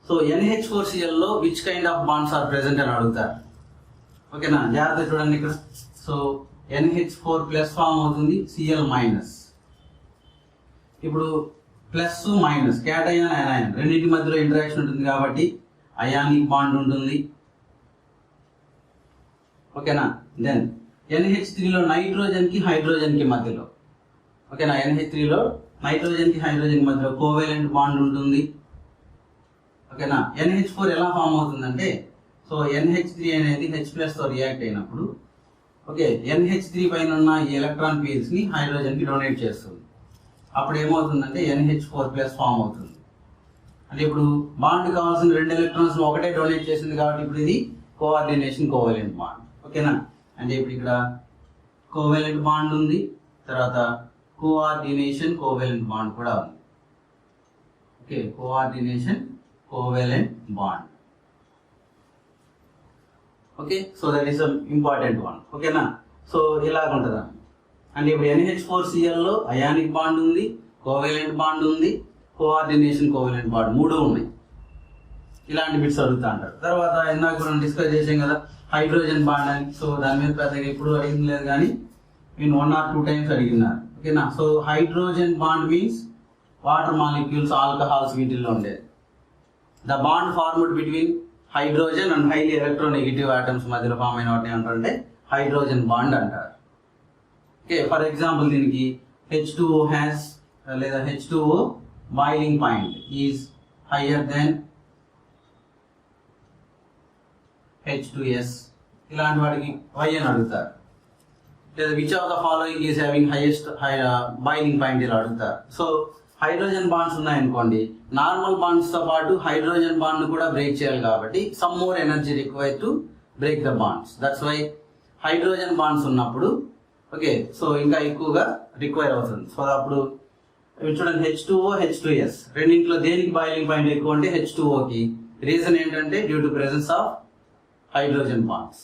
So NH4Cl లో which kind of bonds are present అని అడుగుతారు. ఓకేనా. జాగ్రత్త చూడండి ఇక్కడ. సో NH4+ ఫామ్ అవుతుంది, Cl-. ఇప్పుడు ప్లస్ మైనస్, క్యాటయాన్ అయాన్ రెండింటి మధ్యలో ఇంటరాక్షన్ ఉంటుంది కాబట్టి అయానిక్ బాండ్ ఉంటుంది. ఓకేనా. దెన్ NH3 లో నైట్రోజన్ కి హైడ్రోజన్ కి మధ్యలో, ఓకేనా, NH3 లో నైట్రోజన్ కి హైడ్రోజన్ కి మధ్యలో కోవెలెంట్ బాండ్ ఉంటుంది. ఓకేనా. NH4 ఎలా ఫామ్ అవుతుందంటే, సో NH3 అనేది H+ తో రియాక్ట్ అయినప్పుడు ఓకే NH3 పైన ఉన్న ఈ ఎలక్ట్రాన్ పీల్స్ ని హైడ్రోజన్ కి డొనేట్ చేస్తుంది. అప్పుడు ఏమవుతుందంటే NH4+ ఫామ్ అవుతుంది. అంటే ఇప్పుడు బాండ్ కావాల్సిన 2 ఎలక్ట్రాన్స్ ఒకటే డొనేట్ చేసింది కాబట్టి ఇప్పుడు ఇది కోఆర్డినేషన్ కోవెలెంట్ బాండ్. ఓకేనా. అంటే ఇప్పుడు ఇక్కడ కోవెలెంట్ బాండ్ ఉంది, తర్వాత కోఆర్డినేషన్ కోవెలెంట్ బాండ్ కూడా ఉంది. Okay, coordination covalent bond. Okay, so that is important one. ఓకేనా. సో ఇలాగ ఉంటుందా అంటే ఇప్పుడు NH4Cl లో అయానిక్ బాండ్ ఉంది, కోవెలెంట్ బాండ్ ఉంది, కోఆర్డినేషన్ కోవెలెంట్ బాండ్, 3 ఉన్నాయి. ఇలాంటి బిట్స్ అడుగుతా అంటారు. తర్వాత ఇందాక మనం డిస్కస్ చేసాం కదా హైడ్రోజన్ బాండ్ అని. సో దాని మీద పెద్దగా ఎప్పుడు అడిగింది లేదు కానీ 1 or 2 times అడిగినారు. ఓకేనా. So hydrogen bond means water molecules, alcohols వీటిల్లో ఉండేది. The bond formed between hydrogen and highly electronegative atoms మధ్యలో ఫామ్ అయిన వాటిని ఏంటంటే హైడ్రోజన్ బాండ్ అంటారు. ఓకే, ఫర్ ఎగ్జాంపుల్ దీనికి H2O హ్యాస్ లేదా H2O boiling point is higher than H2S, ఇలాంటి వాటికి వై అని అడుగుతారు. లేదా which of the following is having highest boiling point ఇలా అడుగుతారు. సో హైడ్రోజన్ బాండ్స్ ఉన్నాయనుకోండి, నార్మల్ బాండ్స్ తో పాటు హైడ్రోజన్ బాండ్ కూడా బ్రేక్ చేయాలి కాబట్టి some more energy require to break the bonds. That's why hydrogen bonds ఉన్నప్పుడు ఓకే సో ఇంకా ఎక్కువగా రిక్వైర్ అవుతుంది. సో అప్పుడు చూడండి H2O H2S రెండింటిలో దేనికి బాయిలింగ్ పాయింట్ ఎక్కువ అంటే H2Oకి. రీజన్ ఏంటంటే due to presence of hydrogen bonds.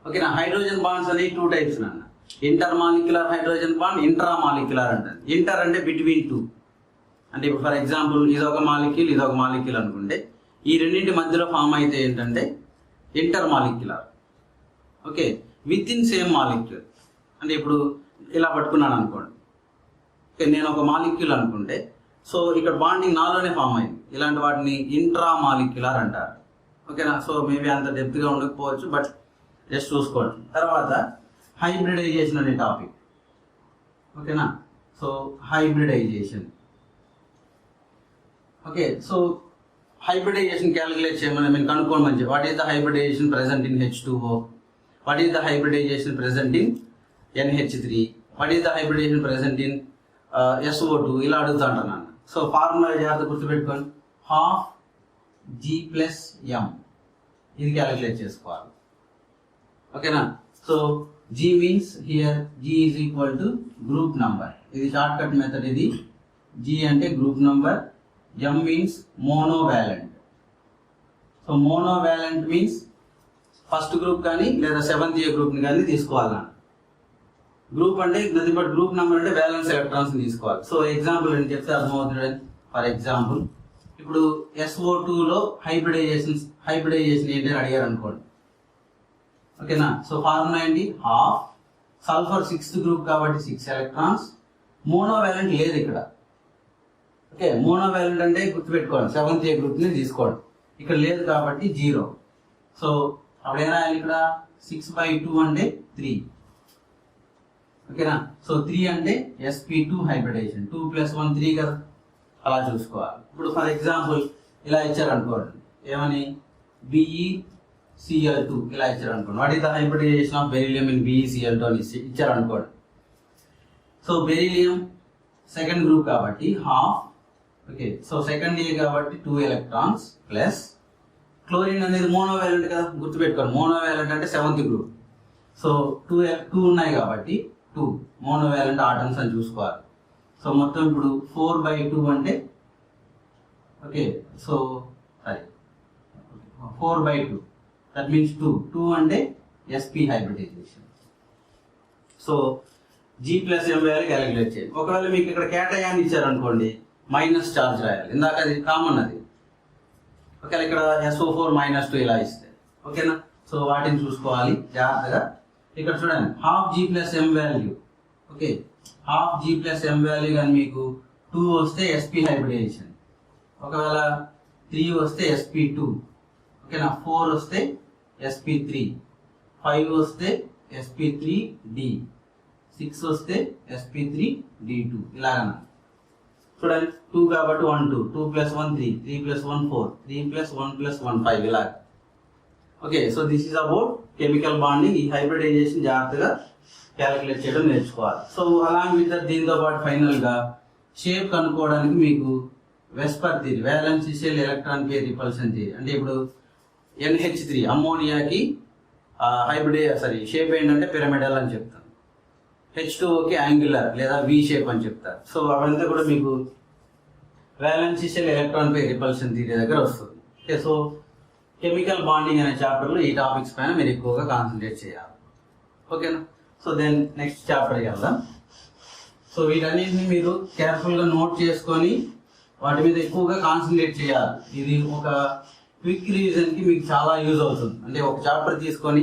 ఓకేనా. హైడ్రోజన్ బాండ్స్ అనేవి 2 types నాన్న. Inter molecular hydrogen bond, intra molecular అంటారు. ఇంటర్ అంటే బిట్వీన్ 2. అంటే ఇప్పుడు ఫర్ ఎగ్జాంపుల్ ఇదొక మాలిక్యూల్ ఇదొక మాలిక్యూల్ అనుకుంటే ఈ రెండింటి మధ్యలో ఫామ్ అయితే ఏంటంటే inter molecular. Okay, with in same molecule. అంటే ఇప్పుడు ఇలా పట్టుకున్నాను అనుకోండి, ఓకే నేను ఒక మాలిక్యూల్ అనుకుంటే సో ఇక్కడ బాండింగ్ నాలోనే ఫామ్ అయింది. ఇలాంటి వాటిని ఇంట్రా మాలిక్యులర్ అంటారు. ఓకేనా. సో మేబీ అంత డెప్త్గా ఉండకపోవచ్చు, బట్ జస్ట్ చూసుకోండి. తర్వాత హైబ్రిడైజేషన్ అనే టాపిక్. ఓకేనా. So hybridization. Okay, so hybridization calculate చేయమని కనుక్కోండి మంచి. What is the hybridization present in H2O? What is the hybridization present in NH3? What is the hybridization present in SO2? ఇలా అడుగుతా అంటున్నాను. సో ఫార్ములా జాగ్రత్త గుర్తుపెట్టుకోండి, ½ G+M. ఇది క్యాలిక్యులేట్ చేసుకోవాలి. ఓకేనా. So G means here G is equal to group number. ఇది short cut method. ఇది G అంటే group number, M means monovalent. So monovalent means first group కానీ లేదా 7th A గ్రూప్ని కానీ తీసుకోవాలి. గ్రూప్ అంటే నది బట్ గ్రూప్ నెంబర్ అంటే బ్యాలెన్స్ ఎలక్ట్రాన్స్ తీసుకోవాలి. సో ఎగ్జాంపుల్ అని చెప్తే అర్థమవుతుంది. ఫర్ ఎగ్జాంపుల్ ఇప్పుడు SO2 లో హైబ్రిడైజేషన్ ఏంటి అని అడిగారు అనుకోండి. ఓకేనా. సో ఫార్ములా ఏంటి, హాఫ్ సల్ఫర్ 6th గ్రూప్ కాబట్టి 6 ఎలక్ట్రాన్స్. మోనోవాలెంట్ లేదు ఇక్కడ. ఓకే, మోనోవాలెంట్ అంటే గుర్తుపెట్టుకోండి 7th A గ్రూప్ని తీసుకోండి. ఇక్కడ లేదు కాబట్టి 0. సో అప్పుడు ఏం రాయాలి ఇక్కడ, 6/2 అంటే 3. ఓకేనా. సో 3 అంటే sp2 హైబ్రిడైజేషన్, 2 + 1 3 కదా, అలా చూసుకోవాలి. ఇప్పుడు ఫర్ ఎగ్జాంపుల్ ఇలా ఇచ్చారు అనుకోండి, ఏమని BeCl2 ఇలా ఇచ్చారు అనుకోండి. What is the hybridization of beryllium in BeCl2 అని ఇచ్చారు అనుకోండి. సో బెరీలియం 2nd గ్రూప్ కాబట్టి half. Okay, so 2nd A కాబట్టి 2 ఎలక్ట్రాన్స్ ప్లస్ క్లోరిన్ అనేది మోనోవాలెంట్ కదా, గుర్తుపెట్టుకోండి. మోనోవాలెంట్ అంటే 7th గ్రూప్. సో 2 ఉన్నాయి కాబట్టి 2 మోనోవాలెంట్ ఆటమ్స్ అని చూసుకోవాలి. సో మొత్తం ఇప్పుడు 4/2 అంటే okay, so sorry 4/2 that means 2 అంటే sp hybridization. So G + M value calculate చేయండి. ఒకవేళ మీకు ఇక్కడ కేటయాన్ ఇచ్చారు అనుకోండి, మైనస్ చార్జ్ రాయాలి, ఇందాక అది కామన్ అది. ఒకవేళ ఇక్కడ SO4 - 2 ఇలా ఇస్తే ఓకేనా. సో వాటిని చూసుకోవాలి జాగ్రత్తగా. ఇక్కడ చూడండి, half G + M value. Okay, half G + M value కానీ మీకు 2 వస్తే sp హైబ్రిడైజేషన్, ఒకవేళ 3 వస్తే sp2, ఓకేనా. 4 వస్తే sp3, 5 వస్తే sp3d, 6 వస్తే sp3d2 ఇలాగన. చూడండి 2 కాబట్టి 1 2, 2 + 1 3, 3 + 1 4, 3 + 1 + 1 5 ఇలాగ. Okay, so this is about chemical bonding. ఈ హైబ్రిడైజేషన్ జాగ్రత్తగా క్యాలిక్యులేట్ చేయడం నేర్చుకోవాలి. సో అలాంగ్ విత్ దీంతో పాటు ఫైనల్గా షేప్ కనుక్కోవడానికి మీకు VSEPR theory, valency shell electron pair repulsion theory. అంటే ఇప్పుడు NH3 అమ్మోనియాకి షేప్ ఏంటంటే పిరమిడల్ అని చెప్తాను. H2Oకి యాంగులర్ లేదా V షేప్ అని చెప్తారు. సో అవంతా కూడా మీకు valency shell electron pair repulsion theory దగ్గర వస్తుంది. ఓకే, సో కెమికల్ బాండింగ్ అనే చాప్టర్లో ఈ టాపిక్స్ పైన మీరు ఎక్కువగా కాన్సన్ట్రేట్ చేయాలి. ఓకేనా. సో దెన్ నెక్స్ట్ చాప్టర్కి వెళ్దాం. సో వీటన్నింటినీ మీరు కేర్ఫుల్గా నోట్ చేసుకొని వాటి మీద ఎక్కువగా కాన్సన్ట్రేట్ చేయాలి. ఇది ఒక క్విక్ రివిజన్కి మీకు చాలా యూజ్ అవుతుంది. అంటే ఒక చాప్టర్ తీసుకొని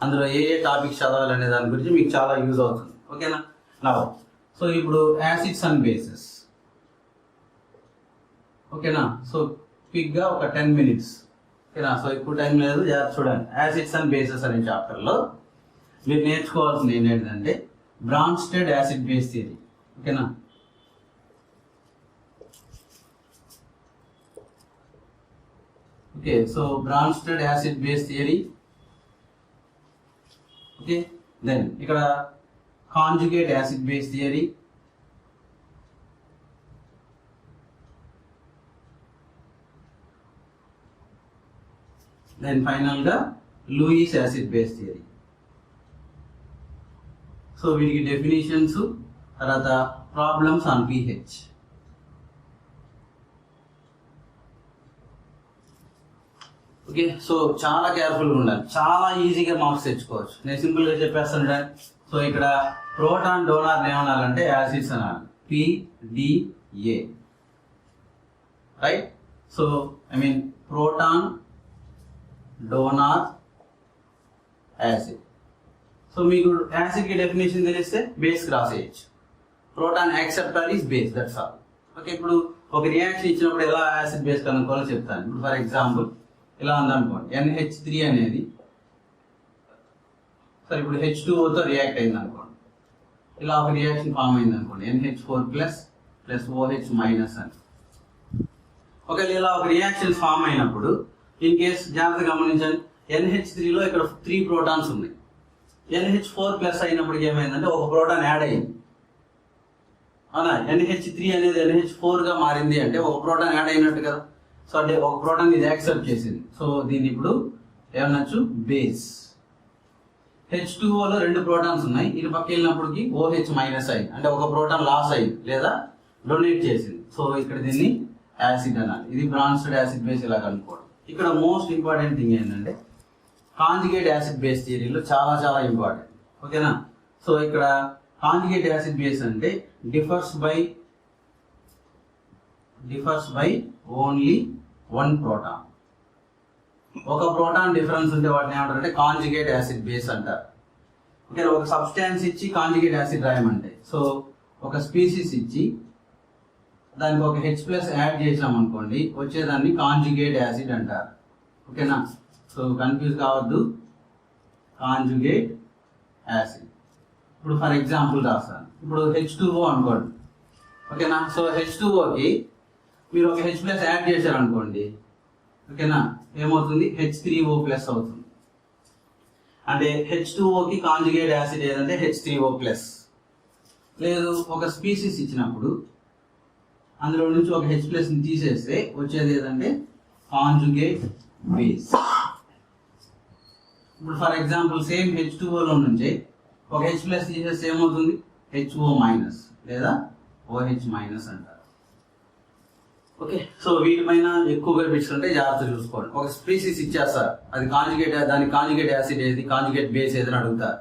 అందులో ఏ టాపిక్స్ చదవాలనే దాని గురించి మీకు చాలా యూజ్ అవుతుంది. ఓకేనా. నా సో ఇప్పుడు యాసిడ్స్ అండ్ బేసెస్. ఓకేనా. సో క్విక్గా ఒక 10 minutes. ఓకేనా. సో ఎక్కువ టైం లేదు, చూడండి. యాసిడ్స్ అండ్ బేసెస్ అనే చాప్టర్లో మీరు నేర్చుకోవాల్సింది ఏంటంటే బ్రాన్స్టెడ్ యాసిడ్ బేస్ థియరీ. ఓకేనా. Okay, so Bronsted acid base theory. Okay, then ఇక్కడ conjugate acid base theory, then ఫైనల్గా Lewis acid base theory. So వీటికి డెఫినేషన్స్, తర్వాత problems on pH. Okay, so చాలా కేర్ఫుల్గా ఉండాలి, చాలా ఈజీగా మార్క్స్ తెచ్చుకోవచ్చు. నేను సింపుల్గా చెప్పేస్తాను. సో ఇక్కడ ప్రోటాన్ డోనార్ ఏమనాలంటే యాసిడ్స్ అనాలి, PDA, right. So proton donor acid. So మీకు యాసిడ్కి డెఫినేషన్ తెలిస్తే బేస్కి రాసేయచ్చు. Proton acceptor is base, that's all. Okay, ఇప్పుడు ఒక రియాక్షన్ ఇచ్చినప్పుడు ఎలా యాసిడ్ బేస్ కనుక్కోవాలో చెప్తాను. ఇప్పుడు ఫర్ ఎగ్జాంపుల్ ఇలా ఉందనుకోండి, NH3 అనేది సరే ఇప్పుడు H2Oతో రియాక్ట్ అయింది అనుకోండి. ఇలా ఒక రియాక్షన్ ఫామ్ అయింది అనుకోండి, NH4 ప్లస్ OH మైనస్ అని. ఒకవేళ ఇలా ఒక రియాక్షన్ ఫామ్ అయినప్పుడు ఇన్ కేస్ జాగ్రత్త గమనించండి, NH3లో ఇక్కడ 3 ప్రోటాన్స్ ఉన్నాయి. NH4 అయినప్పటికి ఏమైందంటే ఒక ప్రోటాన్ యాడ్ అయింది. అవునా, NH3 అనేది NH4గా మారింది అంటే ఒక ప్రోటాన్ యాడ్ అయినట్టు కదా. సో అంటే ఒక ప్రోటాన్ ఇది యాక్సెప్ట్ చేసింది. సో దీన్ని ఇప్పుడు ఏమనొచ్చు, బేస్. H2Oలో 2 ప్రోటాన్స్ ఉన్నాయి, ఇటు పక్క వెళ్ళినప్పటికి OH మైనస్ అయింది, అంటే ఒక ప్రోటాన్ లాస్ అయింది లేదా డొనేట్ చేసింది. సో ఇక్కడ దీన్ని యాసిడ్ అనాలి. ఇది బ్రాన్స్టెడ్ యాసిడ్ బేస్ ఇలా కనుక్కోవడం. ఇక్కడ మోస్ట్ ఇంపార్టెంట్ థింగ్ ఏంటంటే కాంజుగేట్ యాసిడ్ బేస్ థియరీలో చాలా చాలా ఇంపార్టెంట్. ఓకేనా. సో ఇక్కడ కాంజుగేట్ యాసిడ్ బేస్ అంటే డిఫర్స్ బై ఓన్లీ 1 ప్రోటాన్. ఒక ప్రోటాన్ డిఫరెన్స్ ఉంటే వాటిని ఏమంటారంటే కాంజుగేట్ యాసిడ్ బేస్ అంటారు. ఓకే, ఒక సబ్స్టాన్స్ ఇచ్చి కాంజుగేట్ యాసిడ్ రాయమంటే, సో ఒక స్పీసీస్ ఇచ్చి దానికి ఒక H+ యాడ్ చేసాం అనుకోండి, వచ్చేదాన్ని కాంజుగేట్ యాసిడ్ అంటారు. ఓకేనా, సో కన్ఫ్యూజ్ కావద్దు, కాంజుగేట్ యాసిడ్. ఇప్పుడు ఫర్ ఎగ్జాంపుల్ రాస్తాను, ఇప్పుడు H2O అనుకోండి. ఓకేనా, సో H2Oకి మీరు ఒక H+ యాడ్ చేశారు అనుకోండి. ఓకేనా, ఏమవుతుంది, H3O+ అవుతుంది. అంటే H2Oకి కాంజుగేట్ యాసిడ్ ఏదంటే H3O+. లేదు, ఒక స్పీసీస్ ఇచ్చినప్పుడు అందులో నుంచి ఒక H+ ని తీసేస్తే వచ్చేది ఏదంటే కాంజుగేట్ బేస్. ఇప్పుడు ఫర్ ఎగ్జాంపుల్ సేమ్ H2Oలో నుంచి ఒక H+ తీసేస్తే ఏమవుతుంది, HO- లేదా OH- అంటారు. ఓకే, సో వీటిపైన ఎక్కువగా బిట్స్ ఉంటే జాగ్రత్త చూసుకోండి. ఒక స్పీసీస్ ఇచ్చేస్తారు, అది కాంజుగేట్, దానికి కాంజుగేట్ యాసిడ్ ఏది, కాంజుగేట్ బేస్ ఏదని అడుగుతారు.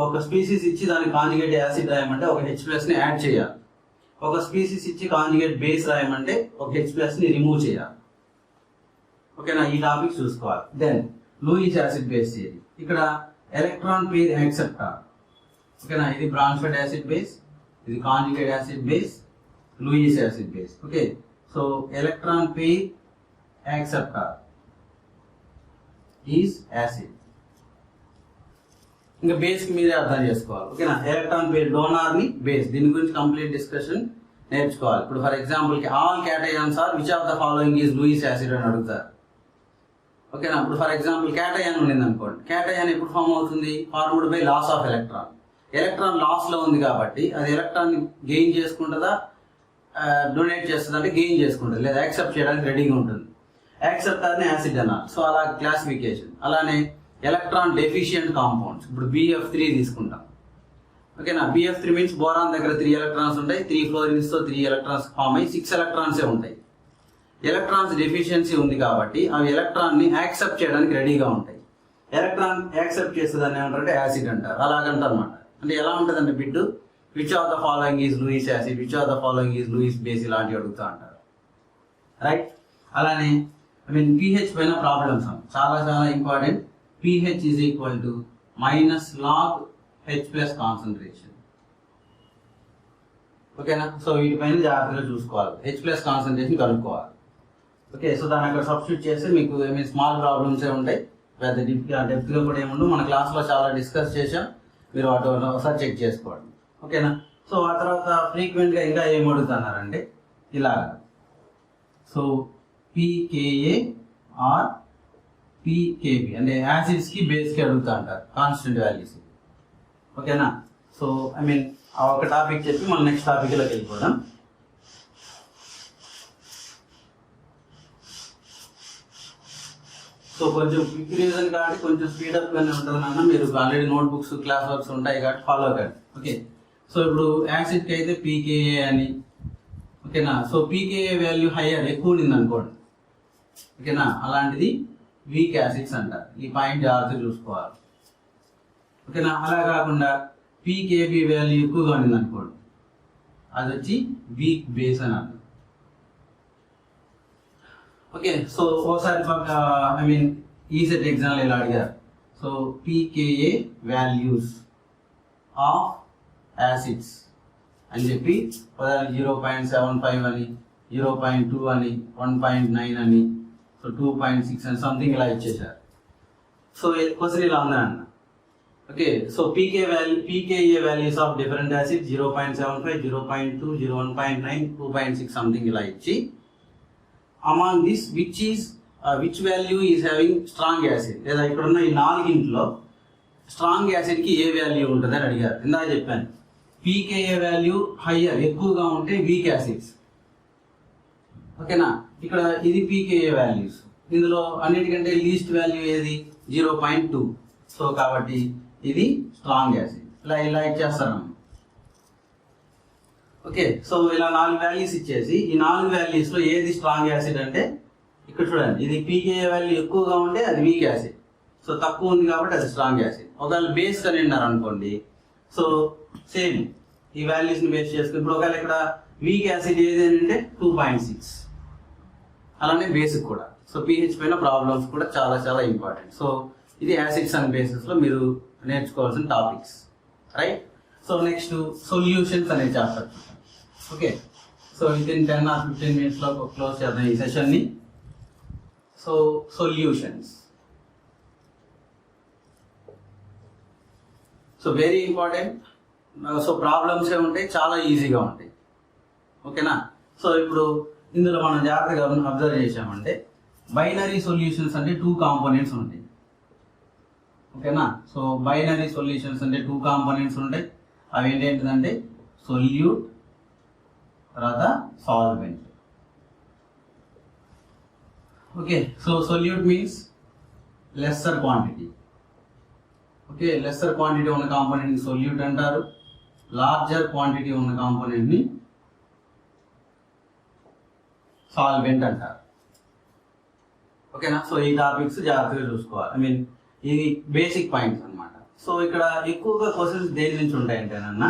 ఒక స్పీసీస్ ఇచ్చి దానికి కాంజుగేట్ యాసిడ్ రాయమంటే ఒక H+ ని యాడ్ చేయాలి. ఒక స్పీసీస్ ఇచ్చి కాంజుగేట్ బేస్ రాయమంటే ఒక H+ ని రిమూవ్ చేయాలి. ఓకేనా, ఈ టాపిక్ చూసుకోవాలి. Then Lewis acid base theory. ఇక్కడ ఎలక్ట్రాన్ పెయిర్ యాక్సెప్టార్. ఓకేనా, ఇది బ్రాన్ఫెడ్ యాసిడ్ బేస్, ఇది conjugate acid base, Lewis acid base. Okay, so electron pair acceptor is acid. ఇంకా బేస్ కి మీరే అర్థం చేసుకోవాలి. ఓకేనా, ఎలక్ట్రాన్ పెయిర్ డోనార్ ని బేస్, దీని గురించి కంప్లీట్ డిస్కషన్ నేర్చుకోవాలి. ఇప్పుడు ఫర్ ఎగ్జాంపుల్ కి all cations are which of the following is Lewis acid అని అడుగుతారు. ఓకేనా, ఇప్పుడు ఫర్ ఎగ్జాంపుల్ క్యాటయాన్ ఉండింది అనుకోండి. క్యాటయాన్ ఎప్పుడు ఫామ్ అవుతుంది, formed by loss of electron. Electron loss లో ఉంది కాబట్టి అది ఎలక్ట్రాన్ గెయిన్ చేసుకుంటుందా, డొనేట్ చేస్తుంది అంటే గెయిన్ చేసుకుంటుంది, లేదా యాక్సెప్ట్ చేయడానికి రెడీగా ఉంటుంది. యాక్సెప్టార్ ని యాసిడ్ అన్నారు. సో అలా క్లాసిఫికేషన్. అలానే ఎలక్ట్రాన్ డెఫిషియంట్ కాంపౌండ్స్, ఇప్పుడు BF3 తీసుకుంటాం. ఓకేనా, BF3 మీన్స్ బోరాన్ దగ్గర 3 ఎలక్ట్రాన్స్ ఉంటాయి, 3 ఫ్లోరిన్స్ తో 3 ఎలక్ట్రాన్స్ ఫామ్ అయ్యి 6 ఎలక్ట్రాన్సే ఉంటాయి. ఎలక్ట్రాన్స్ డెఫిషియన్సీ ఉంది కాబట్టి అవి ఎలక్ట్రాన్ ని యాక్సెప్ట్ చేయడానికి రెడీగా ఉంటాయి. ఎలక్ట్రాన్ యాక్సెప్ట్ చేసేదాన్ని ఏమంటారంటే యాసిడ్ అంటారు. అలాగంటారు అనమాట. అంటే ఎలా ఉంటుంది అంటే bit, which of the following is Lewis acid, which of the following is Lewis base, ఇలాంటివి అడుగుతూ అంటారు. రైట్, అలానే pH పైన ప్రాబ్లమ్స్ చాలా చాలా important. pH is equal to -log H+ concentration. ఓకేనా, సో వీటిపైన జాగ్రత్తగా చూసుకోవాలి. H+ కాన్సన్ట్రేషన్ కనుక్కోవాలి. ఓకే, సో దాన్ని అక్కడ సబ్స్టిట్యూట్ చేస్తే మీకు స్మాల్ ప్రాబ్లమ్సే ఉంటాయి, పెద్ద డెప్త్గా కూడా ఏముండవు. మన క్లాస్లో చాలా డిస్కస్ చేసాం, మీరు వాటి ఒకసారి చెక్ చేసుకోండి. ఓకేనా, సో ఆ తర్వాత ఫ్రీక్వెంట్గా ఇంకా ఏం అడుగుతున్నారంటే ఇలాగా, సో pKa ఆర్ pKb అంటే యాసిడ్స్ కి బేస్ కి అడుగుతా అంటారు, కాన్స్టెంట్ వాల్యూస్. ఓకేనా, సో ఆ ఒక టాపిక్ చెప్పి మనం నెక్స్ట్ టాపిక్ లోకి వెళ్ళిపోదాం. సో కొంచెం క్విక్ రీజన్ కాబట్టి కొంచెం స్పీడప్ గానే ఉంటుంది నాన్న. మీరు already note books, class works ఉంటాయి కాబట్టి ఫాలో కండి. ఓకే, సో ఇప్పుడు యాసిడ్ కి అయితే pKa అని. ఓకేనా, సో pKa వాల్యూ హైయర్, ఎక్కువ ఉంది అనుకోండి. ఓకేనా, అలాంటిది వీక్ యాసిడ్స్ అంటారు. ఈ పాయింట్ జాగ్రత్తగా చూసుకోవాలి. ఓకేనా, అలా కాకుండా pKb వాల్యూ ఎక్కువగా ఉంది అనుకోండి, అది వచ్చి వీక్ బేస్ అని అంటారు. ఓకే, సో ఒకసారి ఈ సెట్ ఎగ్జామ్ ఇలా అడిగారు. So pKa values of acids అని చెప్పి 0.75 అని, 0.2 అని, 1.9 అని, సో 2.6 అని సంథింగ్ ఇలా ఇచ్చేసారు. సో క్వశ్చన్ ఇలా ఉందన్న. Okay, so pKa values of different acid 0.75, 0.2, 1.9, 2.6 something ఇలా ఇచ్చి, among this which value is having strong acid, లేదా ఇక్కడ ఉన్న ఈ 4 స్ట్రాంగ్ యాసిడ్ కి ఏ వాల్యూ ఉంటుంది అని అడిగారు. ఇందాక చెప్పాను pKa వాల్యూ హయ్యర్, ఎక్కువగా ఉంటే వీక్ యాసిడ్స్. ఓకేనా, ఇక్కడ ఇది pKa వాల్యూస్, ఇందులో అన్నిటికంటే లీస్ట్ వాల్యూ ఏది 0.2. సో కాబట్టి ఇది స్ట్రాంగ్ యాసిడ్. ఇలా ఇచ్చేస్తాను. ఓకే, సో ఇలా 4 వాల్యూస్ ఇచ్చేసి ఈ 4 వాల్యూస్ లో ఏది స్ట్రాంగ్ యాసిడ్ అంటే ఇక్కడ చూడండి, ఇది pKa వాల్యూ ఎక్కువగా ఉంటే అది వీక్ యాసిడ్, సో తక్కువ ఉంది కాబట్టి అది స్ట్రాంగ్ యాసిడ్. ఒకవేళ బేస్ కనిన్నారు అనుకోండి, సో సేమ్ ఈ వాల్యూస్ ని బేస్ చేసుకుని ఇప్పుడు ఒకవేళ ఇక్కడ వీక్ యాసిడ్ ఏది అంటే 2.6, అలానే బేసిక్ కూడా సో pH పైన ప్రాబ్లమ్స్ కూడా చాలా చాలా ఇంపార్టెంట్. సో ఇది యాసిడ్స్ అండ్ బేసెస్ లో మీరు నేర్చుకోవాల్సిన topics, right? So next solutions అనే chapter. Okay, so within 10 or 15 minutes లో క్లోజ్ చేద్దాం ఈ సెషన్ ని. So solutions, so very important. So problems ఏ ఉంటాయి, చాలా ఈజీగా ఉంటాయి. ఓకేనా? సో ఇప్పుడు ఇందులో మనం జాగ్రత్తగా అబ్జర్వ్ చేసామంటే బైనరీ సొల్యూషన్స్ అంటే 2 కాంపోనెంట్స్ ఉంటాయి. ఓకేనా? సో బైనరీ సొల్యూషన్స్ అంటే 2 కాంపోనెంట్స్ ఉంటాయి. అవి ఏంటంటే సొల్యూట్ తర్వాత solvent. Okay, so solute means lesser quantity. Okay, lesser quantity ఉన్న కాంపోనెంట్ ని సొల్యూట్ అంటారు, లార్జర్ క్వాంటిటీ ఉన్న కాంపోనెంట్ ని సాల్వెంట్ అంటారు. ఓకేనా? సో ఈ టాపిక్స్ జాగ్రత్తగా చూసుకోవాలి. ఐ మీన్ ఇది బేసిక్ పాయింట్స్ అన్నమాట. సో ఇక్కడ ఎక్కువగా క్వశ్చన్స్ దేని నుంచి ఉంటాయంటేనన్నా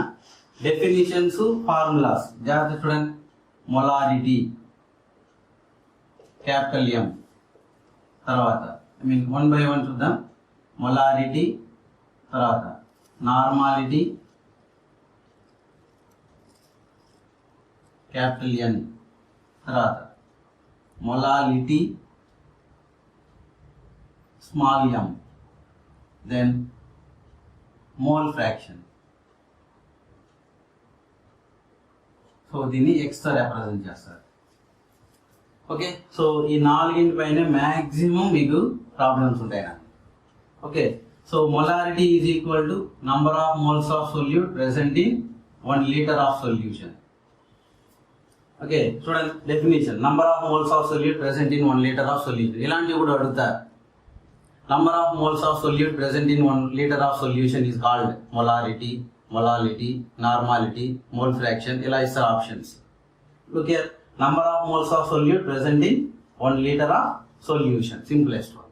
డెఫినిషన్స్, ఫార్ములాస్. జాగ్రత్త చూడండి. మొలారిటీ క్యాపిటల్ M, తర్వాత ఐ మీన్ 1 by 1 చూద్దాం. మొలారిటీ, తర్వాత నార్మాలిటీ క్యాపిటల్ N, తర్వాత molality small m, then mole fraction. So దీన్ని X తో రిప్రజెంట్ చేస్తారు. ఓకే, సో ఈ 4 పైన మ్యాక్సిమం మీకు ప్రాబ్లమ్స్ ఉంటాయి నాకు. Okay, so molarity is equal to number of moles of solute present in 1 liter of solution. Okay, చూడండి definition. Number of moles of solute present in 1 liter of solution. ఇలాంటివి కూడా అడుగుతారు. Number of moles of solute present in 1 liter of solution is called molarity, molality, normality, mole fraction. ఇలా ఇస్తారు options. Okay, number of moles of solute present in 1 liter of solution, simplest one,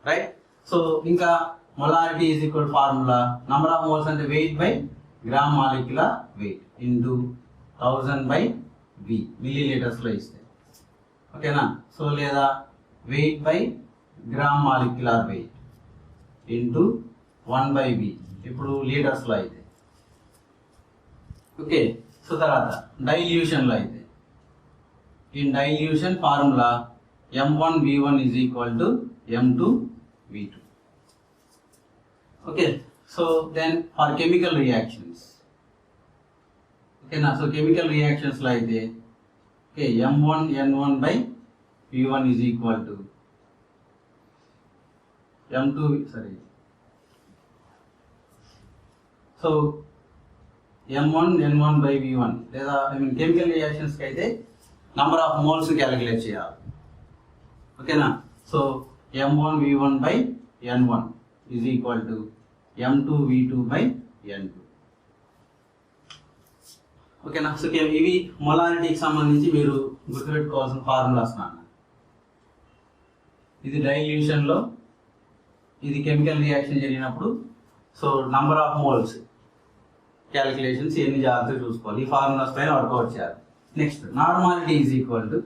right? So ఇంకా molarity is equal formula number of moles అంటే weight by gram molecular weight into 1000 by V, millilitres లో ఇస్తే. ఓకేనా? So లేదా weight by gram molecular weight into 1 by V, ఇప్పుడు litres లో అయితే. Okay, so తర్వాత డైల్యూషన్ లో అయితే in dilution formula M1V1 is equal to M2V2. Okay, so then for chemical reactions, okay na, so chemical reactions like the okay M1N1 by V1 is equal to M2, sorry, so M1N1 by V1 లేదా I mean chemical reactions కి అయితే number of moles calculate చేయాలి. ఓకేనా? So M1V1 by N1 is equal to M2V2 by N2. ఓకేనా? So ఇవి మొలారిటీకి సంబంధించి మీరు గుర్తుపెట్టుకోవాల్సిన ఫార్ములాస్ నాన్న. ఇది డైల్యూషన్ లో, ఇది కెమికల్ రియాక్షన్ జరిగినప్పుడు. So number of moles calculations ఎన్ని జాగ్రత్తగా చూసుకోవాలి. ఈ ఫార్ములాస్ పైన వర్కౌట్ చేయాలి. Next normality is equal to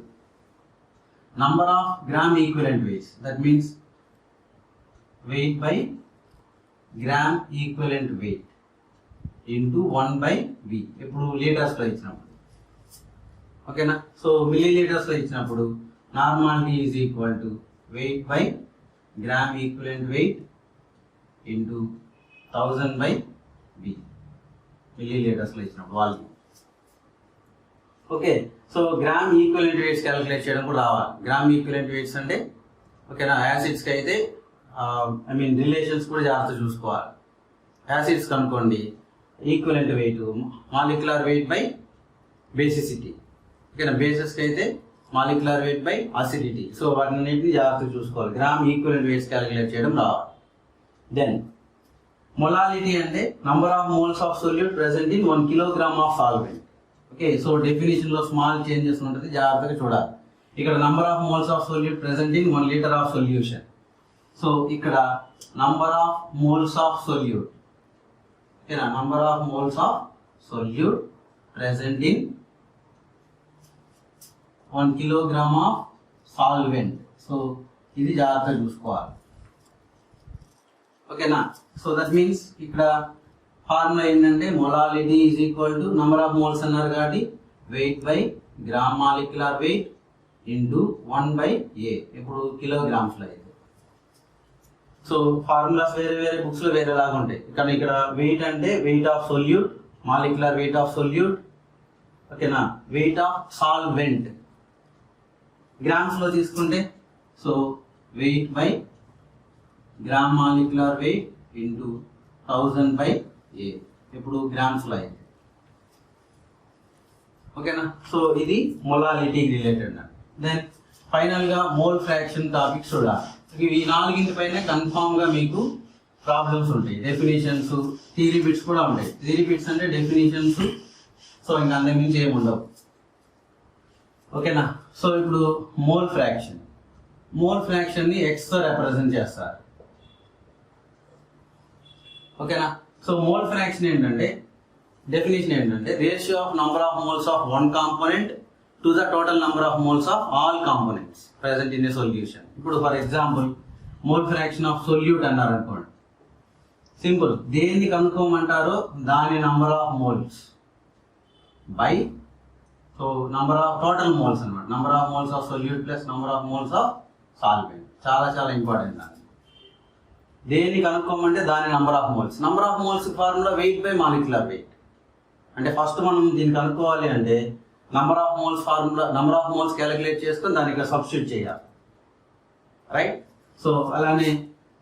number of gram equivalent weights, that means weight by gram equivalent weight into 1 by V, ఇప్పుడు లీటర్స్ లో ఇచ్చినప్పుడు. ఓకేనా? సో మిల్లీ లీటర్స్ లో ఇచ్చినప్పుడు normality is equal to wait by gram equivalent wait into 1000 by V, millilitres లో ఇచ్చినప్పుడు volume. Okay, so gram equivalent weights calculate చేయడం కూడా రావాలి. గ్రామ్ ఈక్వివలెంట్ వెయిట్స్ అంటే ఓకేనా, యాసిడ్స్కి అయితే ఐ మీన్ రిలేషన్స్ కూడా జాగ్రత్త చూసుకోవాలి. యాసిడ్స్ కనుకోండి equivalent weight molecular weight by basicity. ఓకేనా, బేసెస్కి అయితే molecular weight by acidity. So వాటిని జాగ్రత్త చూసుకోవాలి. గ్రామ్ ఈక్వివలెంట్ వెయిట్స్ క్యాలిక్యులేట్ చేయడం రావాలి. దెన్ మొలాలిటీ అంటే number of moles of solute present in 1 kilogram of solvent. Okay, so definition లో స్మాల్ చేంజెస్ ఉంటుంది, జాగ్రత్తగా చూడాలి. ఇక్కడ number of moles of solute present in 1 liter of solution. So ఇక్కడ number of moles of solute, ఓకేనా, number of moles of solute present in 1 kilogram of solvent. So ఇది జాగ్రత్తగా చూసుకోవాలి. ఓకేనా? సో దట్ మీన్స్ ఇక్కడ ఫార్ములా ఏంటంటే molality is equal to number of moles అన్నారు కాబట్టి wait by gram molecular weight into 1/A. ఇప్పుడు కిలోగ్రామ్స్ లో అయితే. సో ఫార్ములాస్ వేరే వేరే బుక్స్ లో వేరేలాగా ఉంటాయి. ఇక్కడ వెయిట్ అంటే weight of solute, molecular weight of solute. ఓకేనా? వెయిట్ ఆఫ్ సాల్వెంట్ గ్రామ్స్ లో తీసుకుంటే so wait by gram molecular weight into 1000/A. ఇప్పుడు గ్రామ్స్ లో అయితే. ఓకేనా? సో ఇది మొలాలిటీ రిలేటెడ్. దెన్ ఫైనల్ గా మోల్ ఫ్రాక్షన్ టాపిక్స్ చూడాలి. ఇవి 4 పైన కన్ఫామ్ గా మీకు ప్రాబ్లమ్స్ ఉంటాయి. డెఫినేషన్స్, థియరీ బిట్స్ కూడా ఉంటాయి. థియరీ బిట్స్ అంటే డెఫినేషన్స్. సో ఇంకా అంతకు మించి ఏమి ఉండవు. ఓకేనా? సో ఇప్పుడు మోల్ ఫ్రాక్షన్ ని X తో రిప్రజెంట్ చేస్తారు. ఓకేనా? సో మోల్ ఫ్రాక్షన్ ఏంటంటే డెఫినేషన్ ఏంటంటే ratio of number of moles of one component to the total number of moles of all components present in a solution. ఇప్పుడు for example mole fraction of solute అన్నారు అనుకోండి. Simple, దేన్ని కనుక్కోమంటారో దాని number of moles by so number of total moles అనమాట. Number of moles of solute plus number of moles of solvent. చాలా చాలా important. దేన్ని కనుక్కోమంటే దాని number of moles formula weight by molecular weight. అంటే ఫస్ట్ మనం దీన్ని కనుక్కోవాలి అంటే number of moles formula, number of moles calculate చేసుకొని దానికి సబ్స్టిట్యూట్ చేయాలి. రైట్? సో అలానే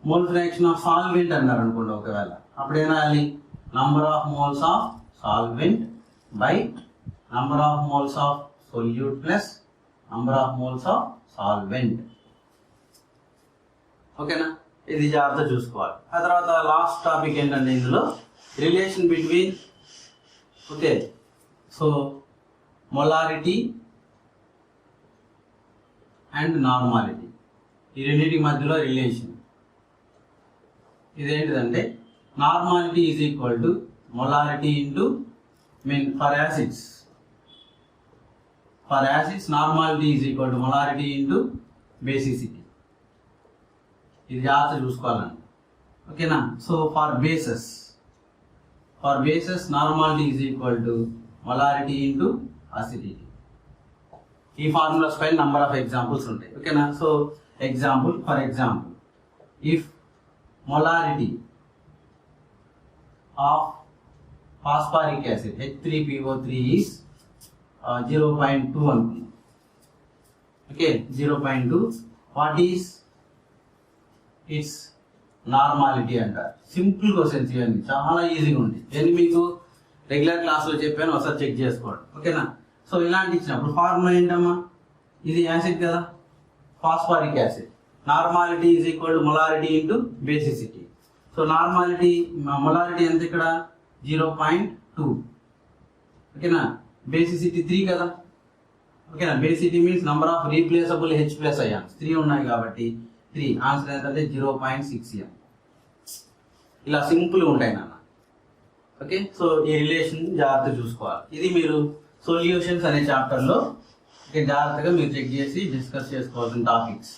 మోల్ ఫ్రాక్షన్ ఆఫ్ సాల్వెంట్ అన్నారు అనుకోండి. ఒకవేళ అప్పుడు ఏం రాయాలి? Number of moles of solvent by number of moles of solute plus number of moles of solvent. ఓకేనా? ఇది జాగ్రత్త చూసుకోవాలి. ఆ తర్వాత లాస్ట్ టాపిక్ ఏంటంటే ఇందులో relation between okay so molarity and normality, ఈ రెండింటి మధ్యలో రిలేషన్. ఇదేంటిదంటే normality is equal to molarity into for acids normality is equal to molarity into basicity. ఇది జాగ్రత్త చూసుకోవాలండి. ఓకేనా? So for bases normality is equal to molarity into acidity. ఈ formulas పైన నంబర్ ఆఫ్ ఎగ్జాంపుల్స్ ఉంటాయి. ఓకేనా? So for example if molarity of phosphoric acid H3PO3 is 0.2 అనుకుందాం. Okay, 0.2. What is it's normality అంటారు. సింపుల్ క్వశ్చన్స్ ఇవన్నీ, చాలా ఈజీగా ఉంటాయి. ఇవన్నీ మీకు రెగ్యులర్ క్లాస్లో చెప్పాను, ఒకసారి చెక్ చేసుకోండి. ఓకేనా? సో ఇలాంటి ఇచ్చినప్పుడు ఫార్ములా ఏంటమ్మా? ఇది యాసిడ్ కదా, phosphoric acid. Normality is equal to molarity into basicity. So molarity ఎంత ఇక్కడ? 0.2. ఓకేనా? బేసిసిటీ 3 కదా. ఓకేనా? Basicity means number of replaceable H+ ions 3 ఉన్నాయి కాబట్టి 3. ఆన్సర్ ఏంటంటే 0.6 m. ఇలా సింపుల్గా ఉంటాయి నాన్న. ఓకే, సో ఈ రిలేషన్ జాగ్రత్తగా చూసుకోవాలి. ఇది మీరు సొల్యూషన్స్ అనే చాప్టర్లో జాగ్రత్తగా మీరు చెక్ చేసి డిస్కస్ చేసుకోవాల్సిన టాపిక్స్.